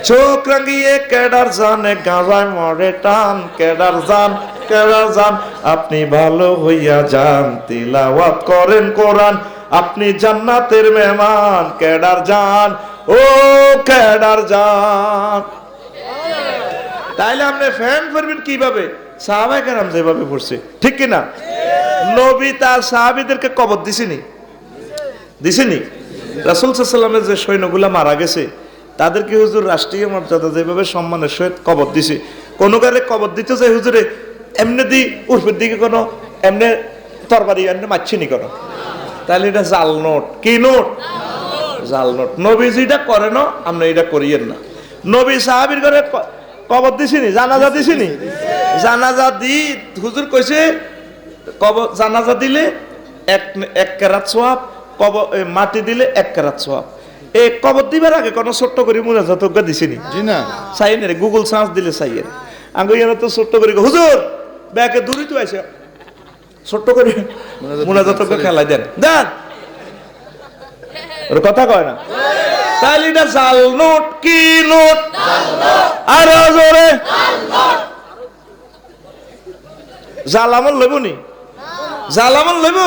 চোখ রাঙিয়ে কেডার জানে গাঁজায় মরে টান, কেডার জান আপনি ভালো হইয়া যান, তিলাওয়াত করেন কোরআন, আপনি জান্নাতের মেহমান, কেডার জান ও কেডার জান। তাইলে আপনি ফ্যান করবেন কিভাবে? সাহাবায়ে কেরাম যেভাবে পড়ছে, ঠিক কিনা? নবী তার সাহাবীদেরকে কবর দিছেনি? রাসূল সাল্লাল্লাহু আলাইহি ওয়াসাল্লামের যে সৈন্যগুলা মারা গেছে তাদেরকে হুজুর রাষ্ট্রীয় মর্যাদা যেভাবে সম্মানের সহিত কবর দিছে, কোন কারে কবর দিতে যায় হুজুরে এমনি দি উর্ফের দিকে কোনো এমনি তরবারি এমনি মারছিনি কোনো, তাহলে এটা জাল নোট। কি নোট? জাল নোট। নবী যেটা করে না আমরা এটা করিয়েন না। নবী সাহাবীর ঘরে কবর দিছিনি? জানাজা দিছিনি? জানাজা দি হুজুর কইছে কবর জানাজা দিলে এক কেরাত সওয়াব, কবর মাটি দিলে 1 কেরাত সওয়াব। এই কবর দিবার আগে কোন ছোট্ট করে মুনাজাত দিছিনি? জি না, চাই না, গুগল সার্চ দিলে চাইয়ের আঙ্গুই তো ছোট্ট করে হুজুর ব্যাকে দূরই তো আছে ছোট্ট করে মুনাজাত খেলাই দেন দেন, ওর কথা কয় না। তাহলে এটা জাল নোট। কি নোট? আর জোরে জালামন লইব নি? জালামন লইব?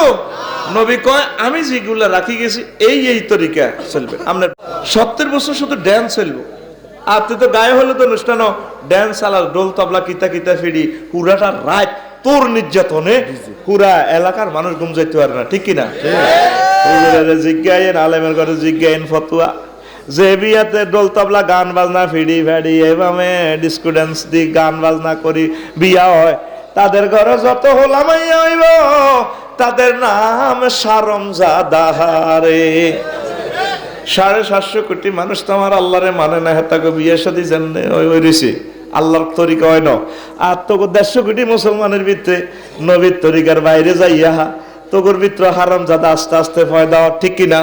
নবী কয় আমি যেগুলা রাখি গেছি এই তরিকা চলবে। আমরা 70 বছর শুধু ড্যান্স চলবো। আর তুই তো গায়ে হলো তো অনুষ্ঠান ড্যান্স আলার ডোল তবলা কিতা কিতা ফিরি পুরাটা রাত তোর নির্যাতনে পুরা এলাকার মানুষ ঘুম যাইতে পারে না, ঠিক কিনা? জিজ্ঞায়েন আলেমের ঘরে জিজ্ঞায়েন ফতুয়া যে বিয়াতে ডোল তবলা গান বাজনা ফিডি ফ্যাডি এভাবে ডিস্কো ড্যান্স দি গান বাজনা করি বিয়া হয়, তাদের ঘরে যত হোলামাইয়া হইব তাদের নাম সারমজাদাহারে। 750 কোটি মানুষ তো আমার আল্লাহরে মানে না, হেতাকে বিয়ে শাদী জানে ওই রইছে আল্লাহর তরিকা হয় না। আর তোকে 150 কোটি মুসলমানের ভিতরে নবীর তরিকার বাইরে যাইয়া তোর ভিতরে হারামজাদা আস্তে আস্তে ফয়দা, ঠিক কিনা?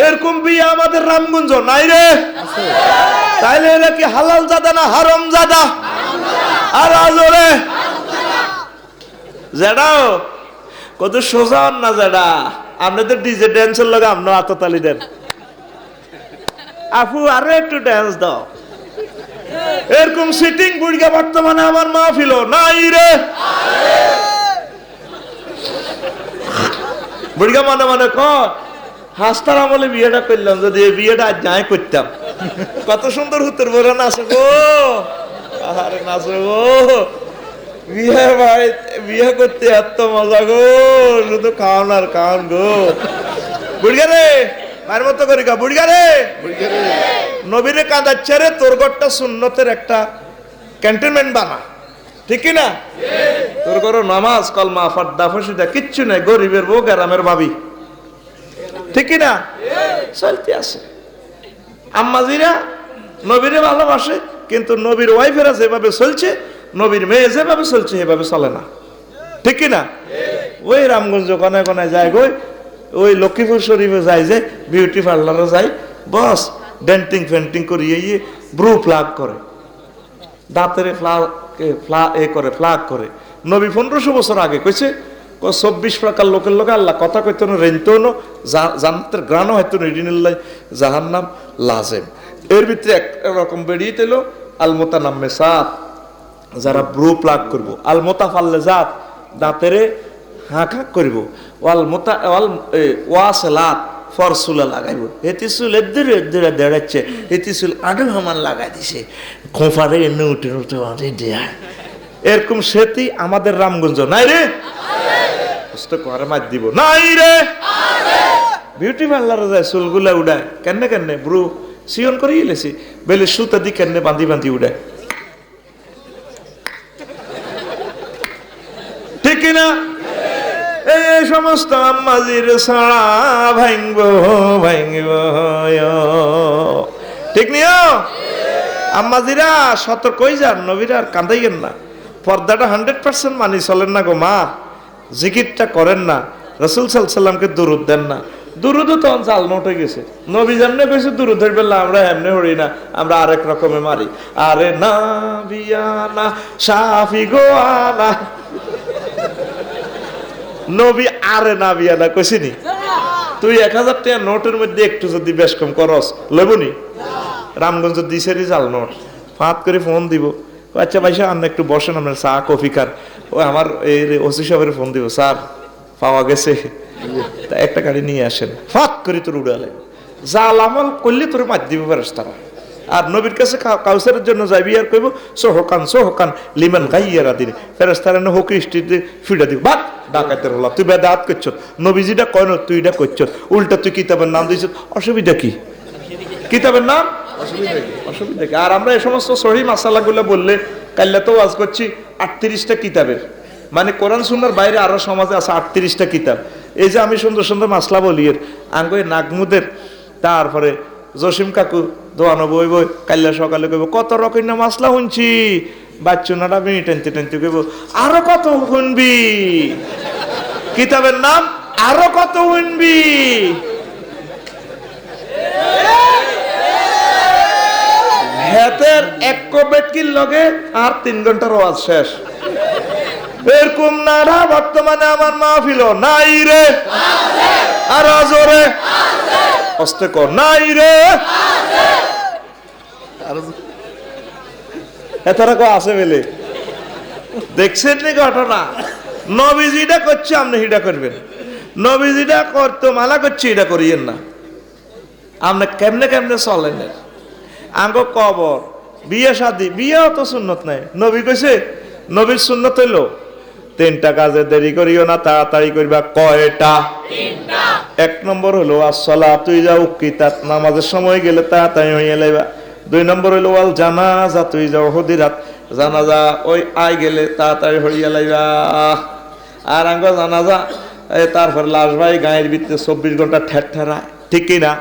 এরকম বিয়ে আমাদের রামগঞ্জ নাই রে। তাইলে এরা কি হালাল জাদা না হারাম জাদা? আর আজরে যেটাও কত সোজা না যেটা আপনাদের ডিজে ড্যান্সের লগে আপনি আততালি দেন, আপু আরো একটু ড্যান্স দাও। এরকম সিটিং বুড়িয়া বর্তমানে আমার মাহফিল নাই রে। বুড়িয়া মনে মনে কর হাস্তার আমলে বিয়েটা করলাম, যদি এই বিয়েটা আজ যাই করতাম কত সুন্দর হুতের বলে নাচে গো, আরে নাচে গো বিয়ে ভাই, বিয়ে করতে এত মজা গো, শুধু খাওয়ান আর খাওয়ান গো। বুড়িয়া রে মায়ের মতো করি গা, বুড়িয়া রে নবীরে কাঁদাচ্ছে রে, তোর ঘরটা সুন্নতের একটা ক্যান্টনমেন্ট বানা, ঠিক না? তোর ঘর নামাজ কলমা ফাড্ডা ফসিদা কিচ্ছু নাই, গরিবের বউ গ্রামের ভাবি, ঠিক না? চলতে আছে। আম্মাজিরা নবীরে ভালোবাসে, কিন্তু নবীর ওয়াইফেরা যেভাবে চলছে, নবীর মেয়ে যেভাবে চলছে সেভাবে চলে না, ঠিক না? ওই রামগঞ্জ কোনায় কোনায় যায় গো, ওই লক্ষ্মীপুর শরীফে যায় যে বিউটি পার্লারে যায়, বস ডেন্টিং ফেন্টিং করিয়ে ব্রু ফ্লাগ করে, দাঁতের ফ্লাগ করে। নবী 1500 বছর আগে কইছে 24 প্রকার লোকের লোকে আল্লাহ কথা কইতো না, রেনতো না, জান্নাতের গ্রানও হয়তো রিডিনিল্লাহ জাহান্নাম লাজেম। এর ভিতরে একরকম বেরিয়ে তেল আলমোতানাম্মে সাত, যারা ব্রু প্লাগ করব, আলমোতাফাল্লে জাত দাঁতেরে হাঁকা করব, ওয়াসলাত ফরসুলা লাগাইব, এটি চুল এদ্দুরে দেড়াচ্ছে, এটি চুল আডু হামান লাগাই দিছে, খোঁফারে এনে উঠে উঠে দেয়া। এরকম সেটি আমাদের রামগঞ্জ নাই রে, করে মার দিব নাই রে। বিউটি পার্লারে যায় চুলগুলা উড়ায়, কেনে ব্রু সিয়ন করে ইলেছি বেলে সুতা দি কেনে বাঁধি উড়ায়, ঠিক কিনা? এই সমস্ত আম্মাজির ছাড়া ভাঙব, ঠিক নিও আম্মাজিরা, সতর্ক হয়ে যান, নবীরা আর কাঁদাইয়েন না, পর্দাটা 100% মানি চলেন না গো মা, জিকিরটা করেন না, রাসূল সাল্লাল্লাহু আলাইহি ওয়াসাল্লামকে দুরূদ দেন না। দুরূদও তখন জাল নোট হয়ে গেছে, নবী যেমনে কইছে দুরূদ ধরবেন না, আমরা এমনি হরি না, আমরা আরেক রকমে মারি। আরে না বিয়ানা শাফি গোয়ানা, নবী আরে না বিয়ানা কইছিনি? তুই 1000 টাকা নোটের মধ্যে একটু যদি বেশ কম করস লইবনি? রামগঞ্জ দিছেরি জাল নোট ফাঁত করে ফোন দিব, আচ্ছা ভাই সাহেব আপনি একটু বসেন, আপনার চা কফি খান। ও আমার এই ওসি সাহেবের ফোন দিব, স্যার পাওয়া গেছে, তা একটা গাড়ি নিয়ে আসেন, ফাঁক করে তোর উড়ালে জাল আমল করলে তোর মার দিবে ফেরেশতারা। আর নবীর কাছে কাউসারের জন্য যাইবি আর কইব সোহকান লিমান গাইয়ারা দিন, ফেরেশতারা না হোক স্ট্রিটে ফিডা দিব, বাদ ডাকাতের হলা তুই বেদাত করছ, নবীজিটা কয় না তুই এটা করছ, উল্টা তুই কিতাবের নাম দিয়েছ, অসুবিধা কি? কিতাবের নাম অসুবিধা কি? আর আমরা এই সমস্ত সহিহ মাসালাগুলো বললে, কাল্লা তো ওয়াজ করছি 38টা কিতাবের, মানে কোরআন সুন্নাহর বাইরে আরো সমাজে আছে 38টা কিতাব। এই যে আমি সুন্দর সুন্দর মাসলা বলি এর আঙ্গই নাগমুদের, তারপরে জসিম কাকু দোয়ানো বই বই কাল্লা সকালে কইব কত রকম না মাসলা শুনছি, বাচ্চুনাটা আমি টেনতে টেনতে কইব আরো কত শুনবি, কিতাবের নাম আরো কত শুনবি। হেতের এক বেটকির লগে আর 3 ঘন্টার ওয়াজ শেষ। এরকম নারা বর্তমানে আমার মাহফিল নাই রে, আর আজরে অস্তে কর নাই রে, এতারা কো আছে বেলে দেখছেন নি ঘটনা। নবীজিটা করছে আপনি হিডা করবেন, নবীজিটা করতো মালা করছে এটা করিয়েন না। আপনি কেমনে কেমনে চলেন? আঙ্গ কবর বিয়ে শাদী, বিয়েও তো সুন্নত নাই। নবী কইছে নবীর সুন্নত হইলো 3টা কাজে দেরি করিও না, তাড়াতাড়ি করবা। কয়টা? 3টা। 1 নম্বর হলো আসসালাতু ইযা উকিতাত, নামাজের সময় গেলে তাড়াতাড়ি হইয়া লাইবা। 2 নম্বর হলো ওয়াল জানাজাতু ইযা হুদিরাত, জানাজা ওই আই গেলে তাড়াতাড়ি হইয়া লাইবা। আর আঙ্গ জানাজা তারপর লাশ ভাই গায়ের ভিতরে 24 ঘন্টা ঠেরঠেরা, ঠিক কি না?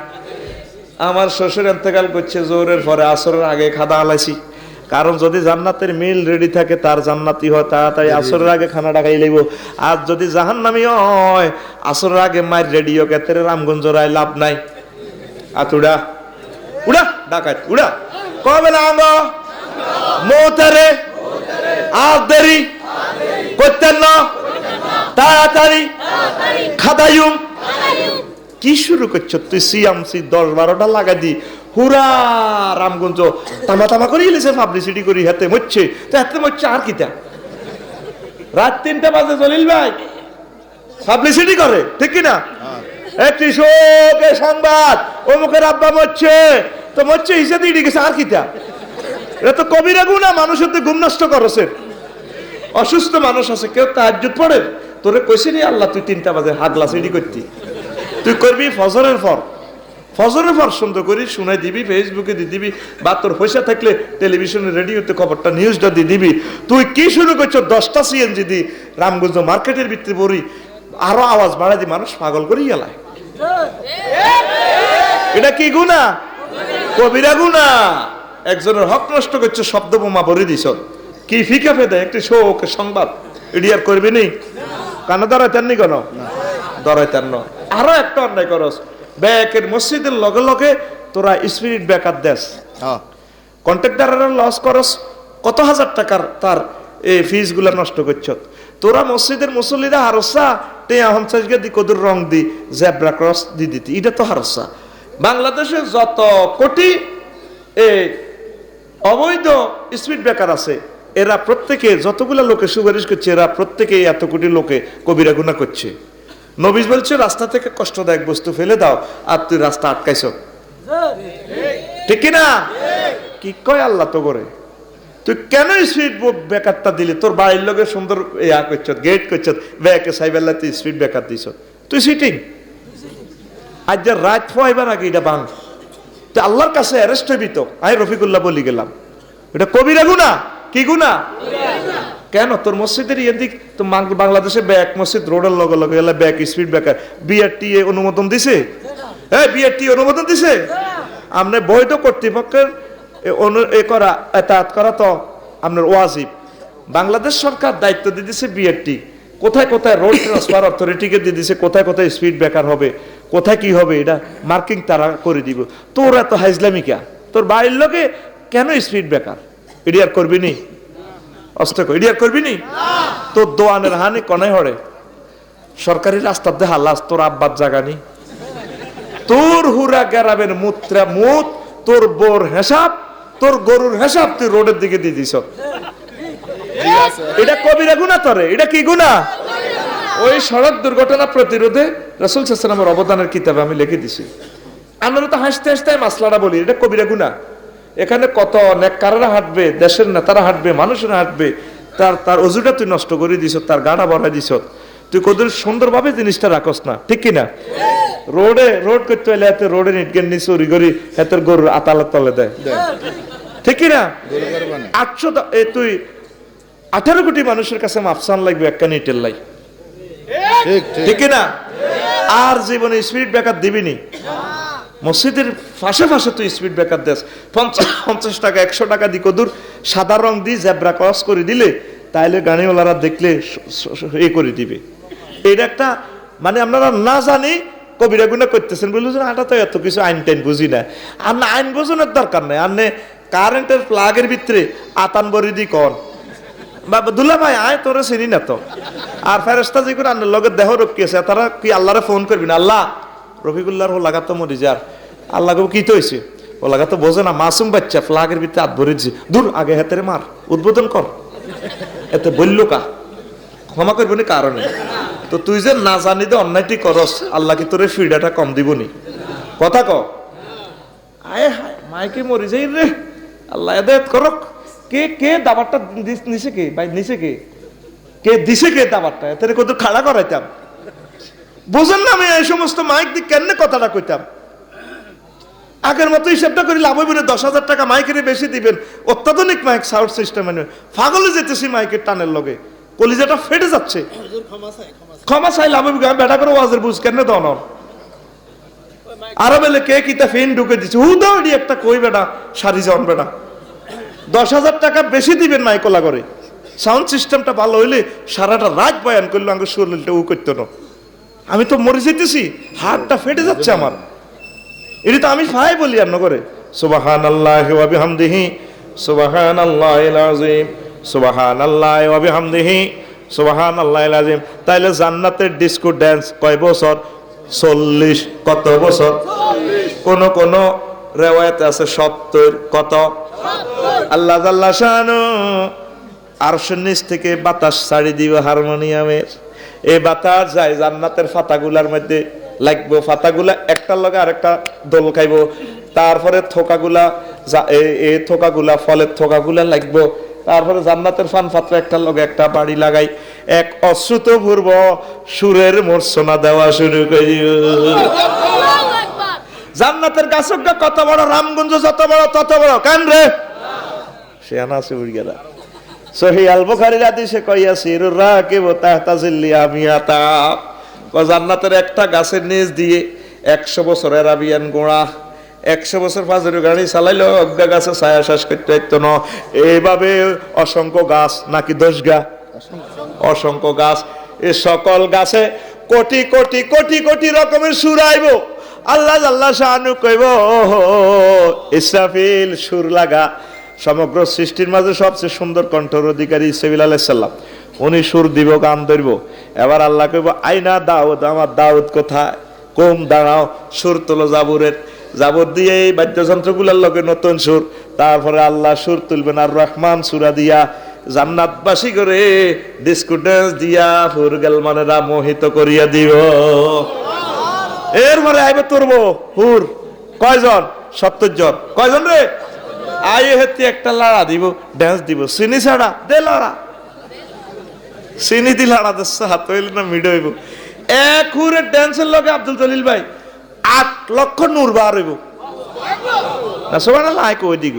আমার শ্বশুর ইন্তেকাল করছে জোহরের পরে, আসরের আগে খাদা আলাইছি, কারণ যদি জান্নাতের মিল রেডি থাকে তার জান্নাতি হয়, তাড়াতাড়ি আসরের আগে খানাটা খাই লইব। আর যদি জাহান্নামী হয় আসরের আগে মায়ের রেডি হোক, এতে রামগঞ্জ রায় লাভ নাই। আতুড়া উড়া ডাকাত উড়া কবে না আঙ্গ মৌতারে আর দেরি করতেন না, তাড়াতাড়ি খাদায়ুম। কি শুরু করছো তুই? সিয়ামসি 10-12টা লাগা দি হুরা রামগঞ্জ তামা তামা করে ইলেছে, পাবলিসিটি করি, হাতে মরছে তো হাতে মরছে। আর কিটা রাত 3টা বাজে জলিল ভাই পাবলিসিটি করে, ঠিক কিনা? একটি শোকে সংবাদ অমুকের আব্বা মরছে, তো মরছে হিসেবে ইডি গেছে। আর কিটা? এটা তো কবিরা গুনাহ, মানুষের তো ঘুম নষ্ট করছে। অসুস্থ মানুষ আছে, কেউ তাহাজ্জুদ পড়ে, তোরে কইছে নি আল্লাহ তুই 3টা বাজে হাগলা সিডি করতি, তুই করবি ফজরের পর সুন্দর করে শুনাই দিবি, ফেসবুকে দিয়ে দিবি, বা তোর পয়সা থাকলে টেলিভিশনে রেডিওতে খবরটা নিউজটা দিয়ে দিবি। তুই কি শুরু করছো? 10টা সিএনজি দি রামগঞ্জ মার্কেটের ভিতরে বড়ি আরো আওয়াজ বাড়াই দি, মানুষ পাগল করে গেলায়। এটা কি গুনাহ? কবিরা গুনাহ। একজনের হক নষ্ট করছে, শব্দ বোমা ভরে দিছ, কি ফিকা ফেদে একটি শোক সংবাদ, এডি আর করবি নি? কানে দাঁড়াইতেন নি কেন? দাঁড়াইতেন না। আরো একটা অন্যায় করস, ব্যাকের মসজিদের লগে লগে তোরা স্পিরিট ব্যাকার দেশ, কন্ট্রাক্টরের লস করস, কত হাজার টাকার তার এই ফিস গুলা নষ্ট করছ। তোরা মসজিদের মুসল্লিরা হারসা টেয়া 50 দি কদুর রং দি জেব্রা ক্রস দি দিতি, এটা তো হারসা। বাংলাদেশে যত কোটি এই অবৈধ স্পিড ব্রেকার আছে, এরা প্রত্যেকে যতগুলা লোকে সুপারিশ করছে, এরা প্রত্যেকে এত কোটি লোকে কবিরা গুনাহ করছে। নবী বলছে রাস্তা থেকে কষ্টদায়ক বস্তু ফেলে দাও, আর তুই রাস্তা আটকাইছ, ঠিক কিনা? কি কয় আল্লাহ তো করে, তুই কেন স্পিড ব্রেকারটা দিলি? তোর বাড়ির লোকের সুন্দর ইয়া করছ, গেট করছ, ব্যাকে সাইবেলা তুই স্পিড ব্রেকার দিছ, তুই সিটিং। আজ যে রাত ফাইবার আগে এটা বাং, তুই আল্লাহর কাছে অ্যারেস্ট হইবি তো। আমি রফিকুল্লাহ বলি গেলাম, এটা কবিরা গুনাহ। কি গুনাহ? কেন? তোর মসজিদের এদিক তো বাংলাদেশে ব্যাক মসজিদ রোডের লগে লগে গেলে ব্যাক স্পিড ব্রেকার বিআরটি অনুমোদন দিছে? হ্যাঁ, বিআরটি অনুমোদন দিছে। আপনি বৈধ কর্তৃপক্ষের করা এতাত করা তো আপনার ওয়াজিব। বাংলাদেশ সরকার দায়িত্ব দিয়ে দিছে বিআরটি, কোথায় কোথায় রোড ট্রান্সফার অথরিটিকে দিয়ে দিছে, কোথায় কোথায় স্পিড ব্রেকার হবে, কোথায় কি হবে, এটা মার্কিং তারা করে দিব। তোর এত হাইজলামিকা, তোর বাড়ির লোকে কেন স্পিড ব্রেকার? এটি আর করবি নি? এটি আর করবি নি? তোর দোয়ানের হানি কনে হরে সরকারি রাস্তার দে হাল্লাস, তোর আব্বার জায়গা নি, তোর হুরা গেরাবের মুত্রা মুত তোর বোর হিসাব, তোর গরুর হিসাব তুই রোডের দিকে দিয়ে দিছ। এটা কবিরা গুনাহ তরে, এটা কি গুনাহ? ওই সড়ক দুর্ঘটনা প্রতিরোধে রাসূল সাল্লাল্লাহু আলাইহি ওয়াসাল্লামের অবদানের কিতাবে আমি লিখে দিছি। আমরা তো হাসতে হাসতে মাসলাটা বলি, এটা কবিরা গুনাহ। এখানে কত নেককাররা হাঁটবে, দেশের নেতারা হাঁটবে, মানুষেরা হাঁটবে, তার অজুটা তুই নষ্ট করে দিছ, তার গাড়া ভরাই দিছ। তুই কত সুন্দরভাবে জিনিসটা রাখস না, ঠিক কিনা? রোড করতে হলে এত রোডে নিটকেন নিচে চুরি করি এত গরুর আতালের তলে দেয়, ঠিক কিনা? 800 তুই 18 কোটি মানুষের কাছে মাফসান লাগবে একটা নিটের লাই, ঠিক কিনা? আর জীবনে স্পিড ব্রেকার দিবিনি। মসজিদের ফাঁসে ফাঁসে তুই স্পিড ব্রেকার দেস 50 টাকা 100 টাকা দি কদূর সাদা রং দিয়ে জেব্রা ক্রস করে দিলে তাইলে গাড়িওয়ালারা দেখলে এ করে দিবে। এটা একটা মানে আপনারা না জানি কবিরা গুনাহ করতেছেন বলছেন, আটা তো এত কিছু আইন টাইন বুঝি না। আর না আইন বোঝানোর দরকার নাই, আর কারেন্টের প্লাগের ভিতরে আতান বরি দি কন বাবা দুলা ভাই আয় তোরে চিনি না তো। আর ফেরেশতা যেগুলো আন্নার লগে দেহ রক্ষিয়েছে তারা কি আল্লাহরে ফোন করবি না, আল্লাহ রফিকুল্লাহর ও লাগাত মরি যার আল্লাহ কি তো হয়েছে, ও লাগাতো বোঝে না, মাসুম বাচ্চা ফ্লাগের ভিতরে হাত ভরে দিছে, দূর আগে হাতের মার উদ্বোধন কর, এতে বলল কা ক্ষমা করবো নি কারণে। তো তুই যে না জানি দে অন্যায়টি করস, আল্লাহ কি তোর ফিডাটা কম দিবনি? কথা ক আয় হায় মাইকে মরি যাই রে, আল্লাহ এদায়েত করক। কে কে দাবারটা নিছে, কে ভাই নিছে, কে দিছে, কে দাবারটা এতে কত খাড়া করাইতাম বোঝেন না? আমি এই সমস্ত মাইক দিয়ে কেন কথাটা কইতাম? আগের মতো হিসাবটা করি লাভ হইবে না। 10,000 টাকা মাইকের বেশি দিবেন, অত্যাধুনিক মাইক সাউন্ড সিস্টেম এনে পাগলে যেতেছি মাইকের টানের লগে, কলিজাটা ফেটে যাচ্ছে। ক্ষমা চাই লাভ হইবে, বেটা করে ওয়াজের বুঝ কেন দন আরো বেলে কে কিতা ফেন ঢুকে দিচ্ছে হুদাওড়ি একটা কই বেটা সারি যান বেটা 10,000 টাকা বেশি দিবেন মাইকলা করে। সাউন্ড সিস্টেমটা ভালো হইলে সারাটা রাত বয়ান করলো আঙ্গ শরীরটা উ করতো না। আমি তো মরে যেতেছি, হাতটা ফেটে যাচ্ছে আমার। এটা তো আমি ফাই বলি আর নগরে সুবহানাল্লাহি ওয়া বিহামদিহি সুবহানাল্লাহিল আযীম সুবহানাল্লাহি ওয়া বিহামদিহি সুবহানাল্লাহিল আযীম। তাইলে জান্নাতের ডিস্কো ড্যান্স কয় বছর? 40। কত বছর? কোন কোন রিওয়ায়াতে আছে 70। কত? আল্লাহ জাল্লা শানু আরশের নিচ থেকে বাতাস ছাড়ি দিবে হারমোনিয়ামের, এই বাতাস যায় জান্নাতের ফাতাগুলার মধ্যে লাগবো, ফাতাগুলা একটার লগে আরেকটা দোল খাইবো, তারপরে থোকাগুলা এই থোকাগুলা ফলের থোকাগুলা লাগবো, তারপরে জান্নাতের ফান পাত্র একটার লগে একটা বাড়ি লাগাই এক অশ্রুত পূর্ব সুরের মূর্ছনা দেওয়া শুরু করি। জান্নাতের গাছটা কত বড়, রামগঞ্জ যত বড় তত বড়, কেন রে সে আনা আছে উড় গেলা। সহিহ আল বুখারীর হাদিসে কইয়া সিরুর রাকিব তাহতা জিল্লি আমিয়াতা, জান্নাতের একটা গাছের নিচ দিয়ে 100 বছর আরাবিয়ান ঘোড়া 100 বছর ফাজরের গাড়ি চালাইলো অজ্ঞা গাছে ছায়া শ্বাস করতে হইতো না। এইভাবে অসংখ্য গাছ, নাকি 10 গা? অসংখ্য গাছ। এই সকল গাছে কোটি কোটি কোটি কোটি রকমের সুর আইব। আল্লাহ আল্লাহ শানু কইব ইসরাফিল সুর লাগা। সমগ্র সৃষ্টির মাঝে সবচেয়ে সুন্দর কণ্ঠের অধিকারী ইসরাফিল আলাইহিস সালাম, উনি সুর দিব, গান ধরব। এবার আল্লাহ কইব আইনা দাউদ, আমার দাউদ কোথায়? কম দাঁড়াও, সুর তোলো জাবুরের। জাবুর দিয়ে এই বাদ্যযন্ত্রগুলোর লগে নতুন সুর, তারপরে আল্লাহ সুর তুলবেন আর রহমান সুরা দিয়া জান্নাতবাসী করে ডিস্কো ড্যান্স দিয়া ফুরগেল মানেরা মোহিত করিয়া দিব। এরপরে আইবে তুরবো হুর কয়জন? 70 জন। কয়জন রে? আইয়ে হেতি একটা লাড়া দিব, ড্যান্স দিব, চিনি ছাড়া দে লাড়া, চিনি দি লাড়া দশ হাত হইল না মিড হইব। এক হুরের ড্যান্সের লগে আব্দুল জলিল ভাই 8 লক্ষ নূর বার হইব না। সুবহানাল্লাহ কই দিগ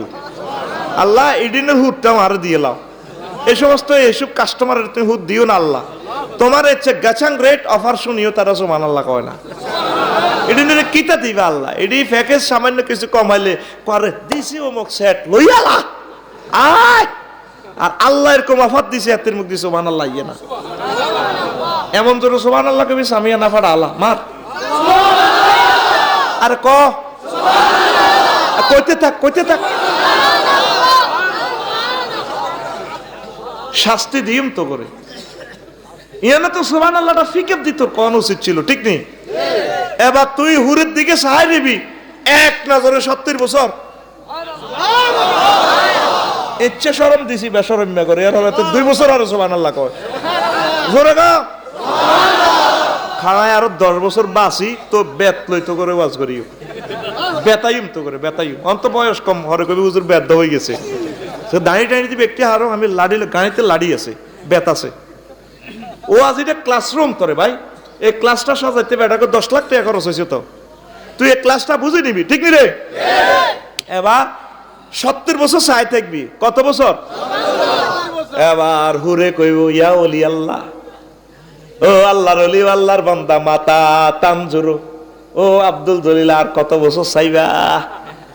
আল্লাহ ইডিনের হুরটা মারে দিয়ে লাও। এই সমস্ত এইসব কাস্টমারের তুমি হুদ দিও না আল্লাহ। তোমার ইচ্ছে গাছাং রেট অফার শুনিও তারা সুবহানাল্লাহ কয় না। ইডিনের কিতা দিবে আল্লাহ? এডি প্যাকেজ সামান্য কিছু কমাইলে করে দিছি অমুক সেট লইয়ালা আয়, আর আল্লাহ এরকম অফার দিছে এতের মুখ দিছে সুবহানাল্লাহ ইয়ে না। এমন জোরে সুবহানাল্লাহ কবি সামিয়া না ফাড়া আল্লাহ মার আরে ক কইতে থাক কইতে থাক, শাস্তি দিম তো করে ইয়ানা তো সুবহানাল্লাহটা ফিকে দিত কোন উচিত ছিল, ঠিক নেই? এবার তুই হুরের দিকে সাহাই দিবি এক নজরে 70 বছর ইচ্ছে শরম দিছি বেশরম্যা করে এর হলে তো 2 বছর আরো সুবহানাল্লাহ কয় জোরে গা খাড়ায় আরো 10 বছর বাঁচি তো বেত লইতো করে ওয়াজ করিও বেতাইম তো করে বেতাইম অন্ত বয়স কম হরে কবি হুজুর বেদ হয়ে গেছে সে দাঁড়িয়ে দাঁড়িয়ে দিবে একটি আরো আমি লাড়ি গাড়িতে লাড়ি আছে বেত আছে ও আজ এটা ক্লাসরুম তোরে ভাই এই ক্লাসটা সাজাইতে বেটাকে 10 লাখ টাকা খরচ হয়েছে তো তুই এই ক্লাসটা বুঝে নিবি ঠিক নি রে এবার 70 বছর চাই থাকবি কত বছর এবার হুরে কইব ইয়া ওলি আল্লাহ ও আল্লাহর ওলি আল্লাহর বান্দা মাতা তানজুরু ও আব্দুল জলিল আর কত বছর চাইবা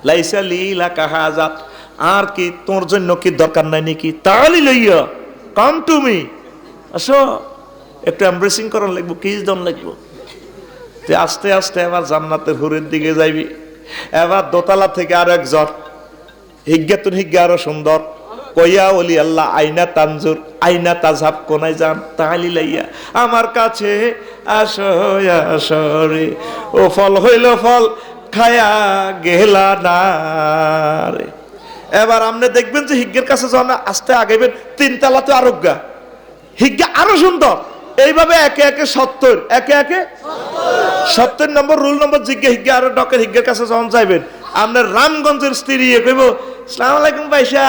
লাইসা লীলা কাহাজাত আর কি তোর জন্য কি দরকার নাই নাকি তাহলে লইয়া কাম টু মি আসো একটু এমব্রেসিং করার লাগবো কিস দন লাগবো তুই আস্তে আস্তে এবার জান্নাতের হুরের দিকে যাইবি এবার দোতলা থেকে আর একজন হিজ্ঞাতুন হিজ্ঞা আরো সুন্দর কইয়া ওলি আল্লাহ আইনা তানজুর আইনা তাজহাব কোনায় যান তাহলি লাইয়া আমার কাছে আসো আসো রে ও ফল হইল ফল খায়া গেলা না রে এবার আপনি দেখবেন যে হিজ্ঞের কাছে যখন আস্তে আগাইবেন 3 তলাতে আরোগ্যা হিজ্ঞা আরো সুন্দর এইভাবে একে একে 70 একে একে 70 নম্বর রুল নম্বর জিজ্ঞা হিজ্ঞা আরো ডকের হিজ্ঞের কাছে যখন যাইবেন আপনার রামগঞ্জের স্ত্রী কইব আসসালামু আলাইকুম পয়সা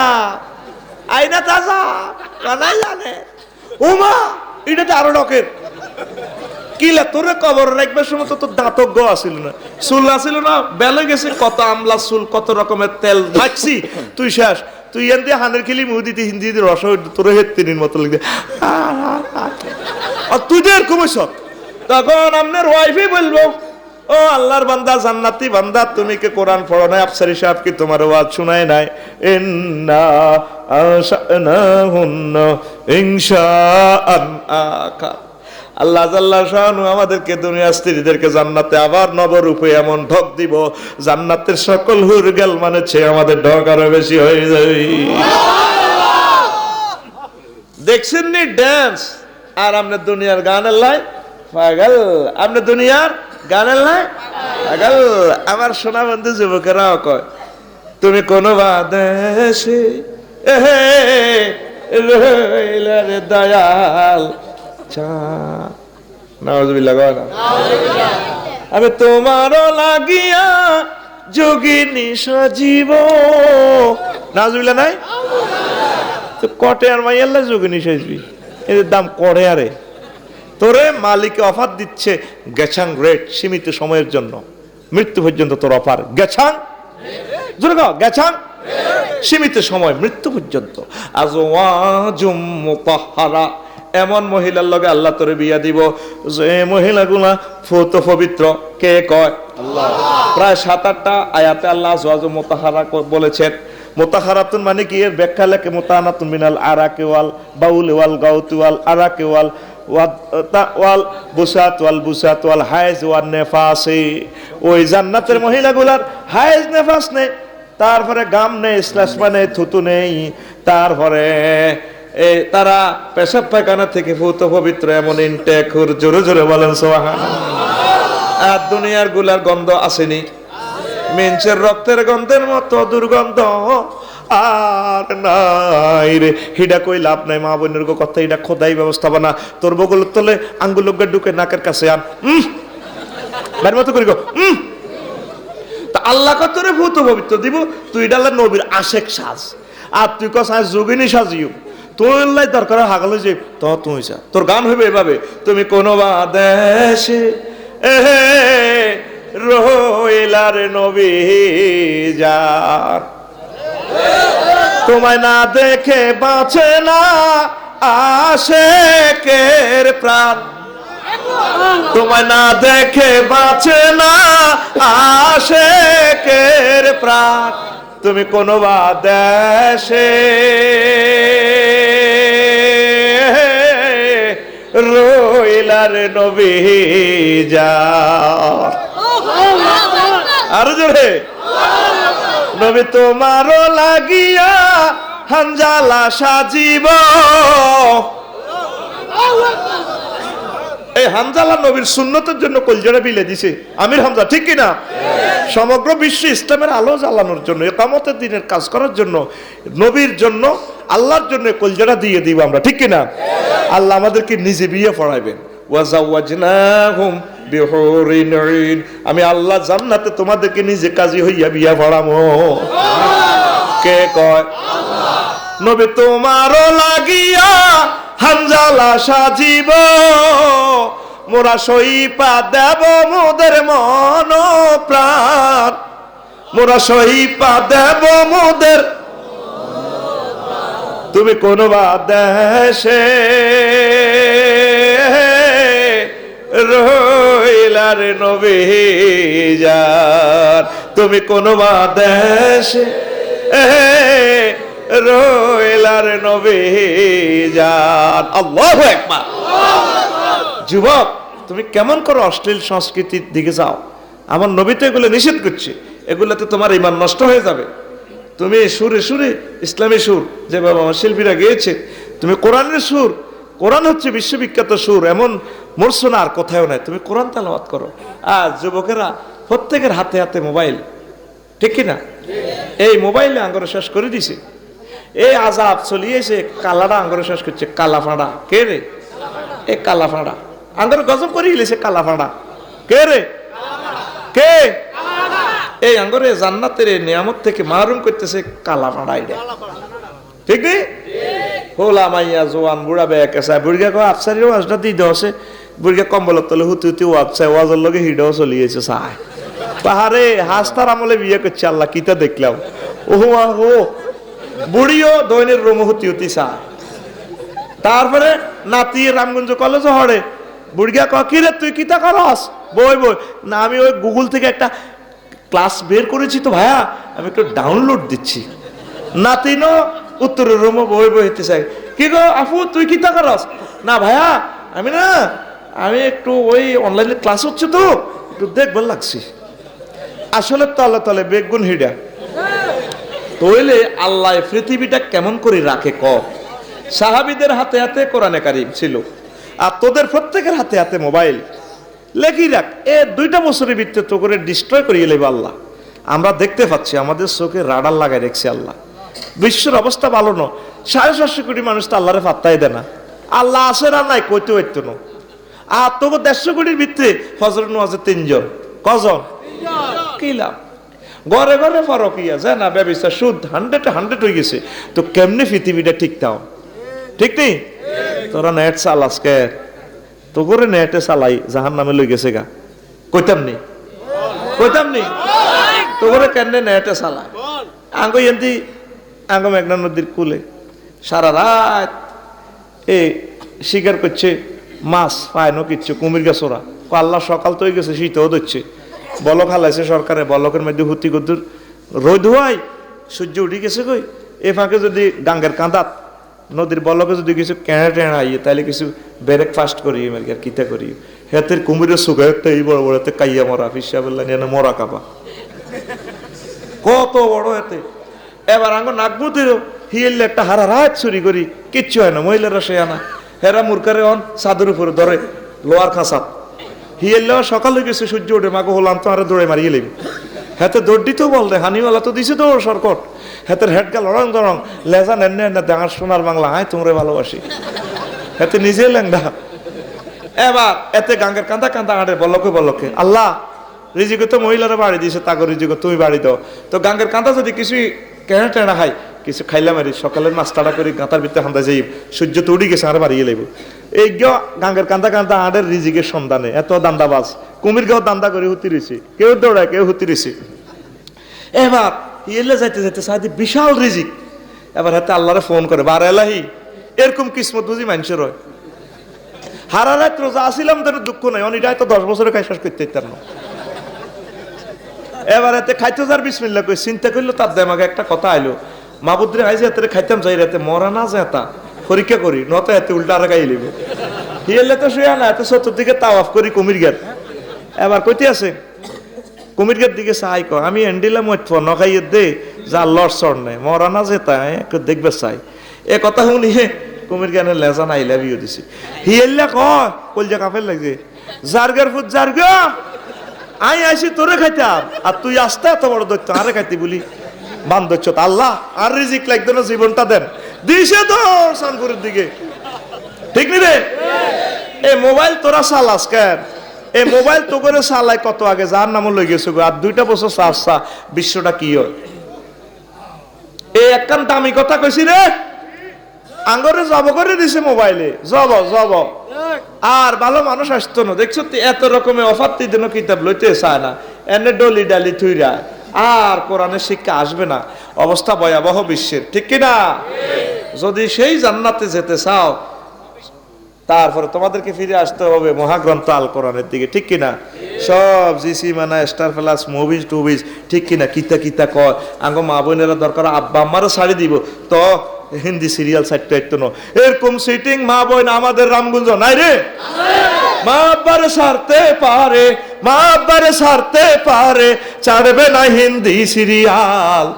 আইনা তাজা কানাই জানে উমা এটা তো আরো ডকের কিলা তোরে কবর রাখবার সময় তো তোর দাঁতজ্ঞ আসিল না চুল আসিল না বেলে গেছে কত আমলা চুল কত রকমের তেল মাখছি তুই শেষ তুই এন দিয়ে হানের খেলি মুহ দিতে হিন্দি দিয়ে রস তোরে হেত্তিনির মতো লিখবে আর তুই তো এরকম তখন আপনার ওয়াইফই বলবো ও আল্লাহর বান্দা জান্নাতি বান্দা তুমি কি কোরআন পড়ো নাই আফসারি সাহেব কি তোমার ওয়াজ শোনায় নাই ইন্না আশানাহুন্না ইনশাআন আকা আল্লাহ জাল্লা শানু আমাদেরকে দুনিয়ার স্ত্রীদেরকে জান্নাতে আবার নবরূপে এমন ঢক দিব জান্নাতের সকল হুরগেল মানে ছে আমাদের ঢক আরো বেশি হয়ে যাবে দেখছেন নি ডান্স আর আপনি দুনিয়ার গানের লাই পাগল আপনি দুনিয়ার গানের লাই পাগল আমার সোনা বন্ধু যুবকেরাও কয় তুমি কোন বাদেশে রইলা রে দয়াল আমি তোমারও লাগিয়া যোগিনী সজীব নাজবিল্লা নাই তো কটে আর মাইয়াল্লা যোগিনী সাজবি এর দাম করে আরে তোরে মালিকে অফার দিচ্ছে গেছাং রেট সীমিত সময়ের জন্য মৃত্যু পর্যন্ত তোর অফার গেছাং গেছাং সীমিত সময় মৃত্যু পর্যন্ত আজওয়াজুম মুতাহহারা এমন মহিলার লগে আল্লাহ তোরে বিয়া দিব যে মহিলাগুলা ফুত পবিত্র কে কয় আল্লাহ প্রায় 7-8টা আয়াতে আল্লাহ আজওয়াজুম মুতাহহারা বলেছেন মুতাহহারাতুন মানে কি এর ব্যাখ্যা লেখে মুতানাতুন মিনাল আরাকি ওয়াল বাউল ওয়াল গাউতি ওয়াল আরাকি ওয়াল ওয়াল বুসাত ওয়াল হাইজ ওয়াল নেফাসি ওই জান্নাতের মহিলাগুলার হাইজ নেফাস নেই তারপরে গাম নেই শ্লেষ্মা নেই থুতু নেই তারপরে তারা পেশাব পায়খানা থেকে ভূত পবিত্র এমন ইনটেক জোরে জোরে বলেন সুবহানাল্লাহ আর দুনিয়ার গুলার গন্ধ আসেনি মেঞ্চের রক্তের গন্ধের মতো দুর্গন্ধ আর নাই রে হিডা কই লাভ নাই মা বোনের কথা এটা খোদাই ব্যবস্থাপনা তোর বগল তলে আঙ্গুল ঢুকে নাকের কাছে আন বাড়ির মতো করি গো তা আল্লাহ তোরে ভূত পবিত্র দিব তুই ডাল্লা নবীর আশেক সাজ আর তুই কস যোগিনী সাজিও তোর লাই দরকার হাগল যে তুই যা তোর গান হইবে এভাবে তুমি কোন বাদেশে রইলার নবী যার তোমায় না দেখে বাঁচে না আশেকের প্রাণ তোমায় না দেখে বাঁচে না আশেকের প্রাণ তুমি কোন বাদেশে রইলার নবী যার আর জোরে নবী তোমারও লাগিয়া হানজালা সাজিব এই হামজালা নবীর সুন্নতের জন্য কলজাটা বিলে দিছে আমির হামজা, ঠিক কিনা? সমগ্র বিশ্বে ইসলামের আলো জ্বালানোর জন্য, ইকামতের দিনের কাজ করার জন্য, নবীর জন্য, আল্লাহর জন্য কলজাটা দিয়ে দিব আমরা, ঠিক কিনা? আল্লাহ আমাদেরকে নিজে বিয়ে পড়াইবেন। ওয়াজাওয়াজনাহুম বিহুরিন আইন, আমি আল্লাহ জান্নাতে তোমাদেরকে নিজে কাজী হইয়া বিয়া পড়াবো। কে কয়? আল্লাহ। নবী তোমারও লাগিয়া হামজালা সাজিব, মোরা সইপা দেব মোদের মন প্রাণ, মোরা সইপা দেব মোদের। তুমি কোন বা দেশে রইলার নবী জান, তুমি কোন বা দেশে রইলার নবী জান। আল্লাহু আকবার। যুবক, তুমি কেমন করে অশ্লীল সংস্কৃতির দিকে যাও? আমার নবী তো এগুলো নিষেধ করছে, এগুলোতে তোমার ঈমান নষ্ট হয়ে যাবে। তুমি সুরে সুরে ইসলামী সুর যে বাবা শিল্পীরা গেয়েছে, তুমি কোরআনের সুর, কোরআন হচ্ছে বিশ্ববিখ্যাত সুর, এমন মরছো না আর কোথাও নাই, তুমি কোরআন তেলাওয়াত করো। আর যুবকেরা প্রত্যেকের হাতে হাতে মোবাইল, ঠিক কিনা? এই মোবাইলে আঙ্গরে শেষ করে দিছে। এই আজাব চলিয়েছে, কালাটা আঙ্গরে শেষ করছে। কালা ফাঁড়া কে রে? এ কালা ফাঁড়া আঙ্গরে গজব করে গেছে। কালা ফাঁড়া কে রে? কে? এই আঙ্গরে জান্নাতের নিয়ামত থেকে মাহরুম করতেছে কালা ফাঁড়া। এটা ঠিক নেই? হোলা মাইয়া জোয়ান বুড়া বেয়া কেসা বুড়িয়া কো আফসারির ওয়াজটা দিয়ে দেওয়া, বুড়িয়া কম্বলের তলে হুতি হুতি ওয়াজ চায়, ওয়াজের লগে হিডাও চলিয়েছে চায়। পাহাড়ে হাসতার আমলে বিয়ে করছে। আল্লাহ কিতা দেখলাম। ওহো আহো, বুড়িও দৈনের রোম হুতি হুতি চায়। তারপরে নাতি রামগঞ্জ কলেজ হড়ে, বুড়িয়া ক কি রে তুই কিতা করস? বই বই না, আমি ওই গুগল থেকে একটা ক্লাস বের করেছি তো ভাইয়া, আমি একটু ডাউনলোড দিচ্ছি। নাতিনও উত্তরের রোম বই বই হইতে চাই। কি গো আফু তুই কিতা করস? না ভাইয়া আমি একটু ওই অনলাইনে ক্লাস হচ্ছে তো একটু দেখবার লাগছি। আসলে তলে তলে বেগুন হিডা তৈলে আল্লাহ পৃথিবীটা কেমন করে রাখে ক। সাহাবীদের হাতে হাতে কোরআনে কারীম ছিল, আর তোদের প্রত্যেকের হাতে হাতে মোবাইল। লেখি রাখ, এ 2টা বছরের ভিতরে তো করে ডিস্ট্রয় করিয়ে লেবে আল্লাহ। আমরা দেখতে পাচ্ছি, আমাদের চোখে রাডার লাগাই রেখেছে আল্লাহ। বিশ্বের অবস্থা ভালো ন, 750 কোটি মানুষ তো আল্লাহরে পাত্তাই দেয় না। আল্লাহ আসে না নাই কইতে হইতো না। আর তোকে 150 কোটির ভিতরে ফজর নামাজে 3 জন, কজন? কি লাভ? ঘরে ঘরে ফরক ইয়া যায় না, ব্যবস্থা সুদ 100 হয়ে গেছে। তো কেমনে পৃথিবীটা ঠিক তাও ঠিক নেই? তোরা নেট চাল আজকে তো করে নেটে চালাই জাহান নামে লই গেছে গা। কইতাম নি তো করে কেন নেটে চালায়? আঙ্গ এমনি আঙ্গ মেঘনা নদীর কুলে সারা রাত এ শিকার করছে, মাছ পায় না কিচ্ছু, কুমির গাছ ওরা। আল্লাহ সকাল তো হয়ে গেছে, শীতও ধরছে, বলক হালাইছে সরকারে, বলকের মধ্যে হুতি গদুর রোদ হওয়াই সূর্য উঠে গেছে। কই এ ফাঁকে যদি গাঙ্গের কাঁদাত নদীর বলকে যদি কিছু কেনা টেনা আইয়ে তাহলে কিছু ব্রেক ফাস্ট করি আর কিতা করি। হেতের কুমিরের সুগারটা এই বড় বড় হাতে কাইয়া মরা, ফিসা বললেন এনে মরা কাপা কত বড় হাতে। এবার আঙ্গ নাকবুতেরও হিয়েলে একটা হারা রাত চুরি করি, কিচ্ছু হয় না। মহিলারা সে আনা হেরা মুরকারে অন চাদর উপরে ধরে লোয়ার খাঁচাত হিয়েলে সকাল হয়ে গেছে, সূর্য উঠে মাগো হলাম তো আরে দৌড়ে মারিয়ে লেবি। হাতে দৌড় দিতেও বল রে, হানিওয়ালা তো দিছে দৌড় সরকট। হাতের হেড গা লড়ং দরং, লেজা নেন না দেখার সোনার বাংলা, হায় তোমরা ভালোবাসি। হাতে নিজে লেংডা। এবার এতে গাঙ্গের কান্দা কান্দা আঁটে বলকে আল্লাহ রিজিকে তো মহিলারা বাড়ি দিয়েছে, তাকে রিজিকে তুমি বাড়ি দাও। তো গাঙ্গের কান্দা যদি কিছু কেনা টেনা খাই, কিছু খাইলাম আর সকালের নাস্তাটা করি গাঁতার ভিতরে হান্দা যাই, সূর্য তো উড়ি গেছে আর বাড়িয়ে লাগবে। এই গিয়ে গাঙ্গের কান্দা কান্দা আঁটের রিজিকের সন্ধানে এত দান্দাবাজ, কুমির গাও দান্দা করে হুতি রয়েছে, কেউ দৌড়ায় কেউ হুতি রয়েছে। এবার ইয়েলে যাইতে যাইতে সাথে বিশাল রিজিক। এবার হাতে আল্লাহরে ফোন করে, বার এলাহি এরকম কিসমত বুঝি মানুষের হয়। হারা রাত রোজা আসিলাম তার দুঃখ নাই, অনিটাই তো 10 বছরে খাই শেষ করতে ইত্যার না। এবার এতে খাইতে যার বিসমিল্লাহ কই চিন্তা করলো, তার দেমাগে একটা কথা আইলো, মাবুদ্রে আইসে এতে খাইতাম যাই রাতে মরা না যায় তা পরীক্ষা করি, নত এতে উল্টা আর গাই লিব হিয়েলে তো শুয়ে না, এত চতুর্দিকে তাওয়াফ করি কুমির গেট। এবার কইতে আছে কুমির গেট দিকে চাই ক আমি এন্ডিলাম নখাইয়ে দে যা লড় চড় নেই মরা না যে তাই একটু দেখবে চাই। এ কথা শুনিয়ে কুমির জ্ঞানের লেজা নাই লাভিও দিছি হিয়েল্লা কয় কলজা কাফের লাগছে জারগার ফুট জারগা আই আইসি তোরে খাইতাম আর তুই আসতে এত বড় দৈত্য আরে খাইতি বলি বান্ধব আল্লাহ আর রিজিক লাগতো না জীবনটা দেন দিছে তো সানপুরের দিকে ঠিক নি রে এই মোবাইল তোরা চালাস কেন এই মোবাইল তো করে চালাই কত আগে যার নাম লই গেছো আর 2টা বছর চাষা বিশ্বটা কি হয় এই একখান দামি কথা কইছি রে আঙ্গরে জব করে দিছে মোবাইলে জব জব আর ভালো মানুষ আসতো না দেখছো এত রকমের অফার দিন কিতাব লইতে চায় না এনে ডলি ডালি থুইরা আর কোরআনের শিক্ষা আসবে না অবস্থা ভয়াবহ বিশ্বের ঠিক কিনা যদি সেই জান্নাতে যেতে চাও তারপরে তোমাদেরকে ফিরে আসতে হবে মহাগ্রন্থ আল কোরআনের দিকে ঠিক কিনা সব জিসি মানা স্টার প্লাস মুভিজ টুভিজ ঠিক কিনা কিতা কিতা কয় আঙ্গো মা বোনেরা দরকার আব্বা আম্মারও ছাড়ি দিব তো হিন্দি সিরিয়াল সাইটটা একটু নো এরকম সিটিং মা বোন আমাদের রামগঞ্জ নাই রে মা আব্বারে ছাড়তে পারে মা আব্বারে ছাড়তে পারে ছাড়বে না হিন্দি সিরিয়াল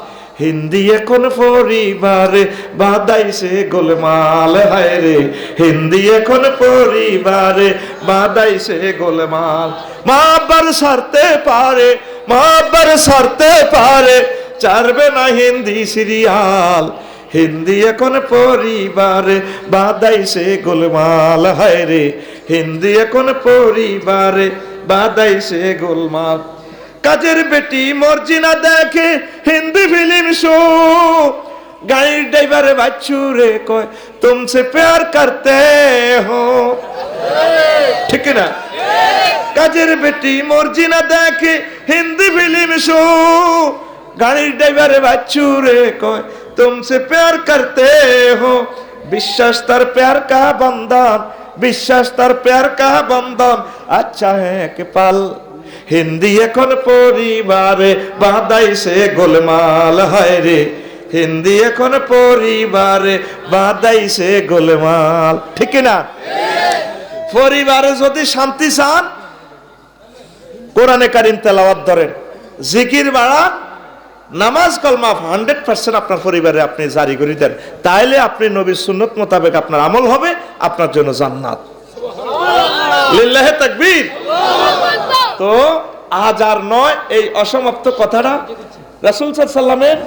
হিন্দি এখন পরিবারে বাদাইছে গোলমাল হায় রে হিন্দি এখন পরিবারে বাদাইছে গোলমাল মা আব্বার ছাড়তে পারে মা আব্বার ছাড়তে পারে ছাড়বে না হিন্দি সিরিয়াল হিন্দি এখন পরিবারে বাদাইছে গোলমাল হায় রে হিন্দি এখন পরিবারে বাদাইছে গোলমাল কাজের বেটি মর্জিনা দেখে হিন্দি ফিল্ম শো গাড়ির ড্রাইভারে বাচ্চু রে কয় তুমসে প্যার করতে হো ঠিক না কাজের বেটি মর্জিনা দেখে হিন্দি ফিল্ম শো গাড়ির ড্রাইভারে বাচ্চু রে কয় तुमसे प्यार करते हो विश्वास तर प्यार का बंधन विश्वास तर प्यार का बंधन अच्छा है कि पल हिंदी এখন পরিবারে বাদাইছে গোলমাল হায় রে হিন্দি এখন পরিবারে বাদাইছে গোলমাল ঠিক না পরিবারে যদি শান্তি চান কোরআনে কারীম তেলাওয়াত ধরেন জিকির বাড়ান নামাজ কলমা 100% আপনার পরিবারে আপনি জারি করে দেন তাইলে আপনি নবীর সুন্নত মোতাবেক আপনার আমল হবে আপনার জন্য জান্নাত লিল্লাহি তাকবীর তো আজ আর নয় এই অসমাপ্ত কথাটা রাসূল সাল্লাল্লাহু আলাইহি ওয়াসাল্লামের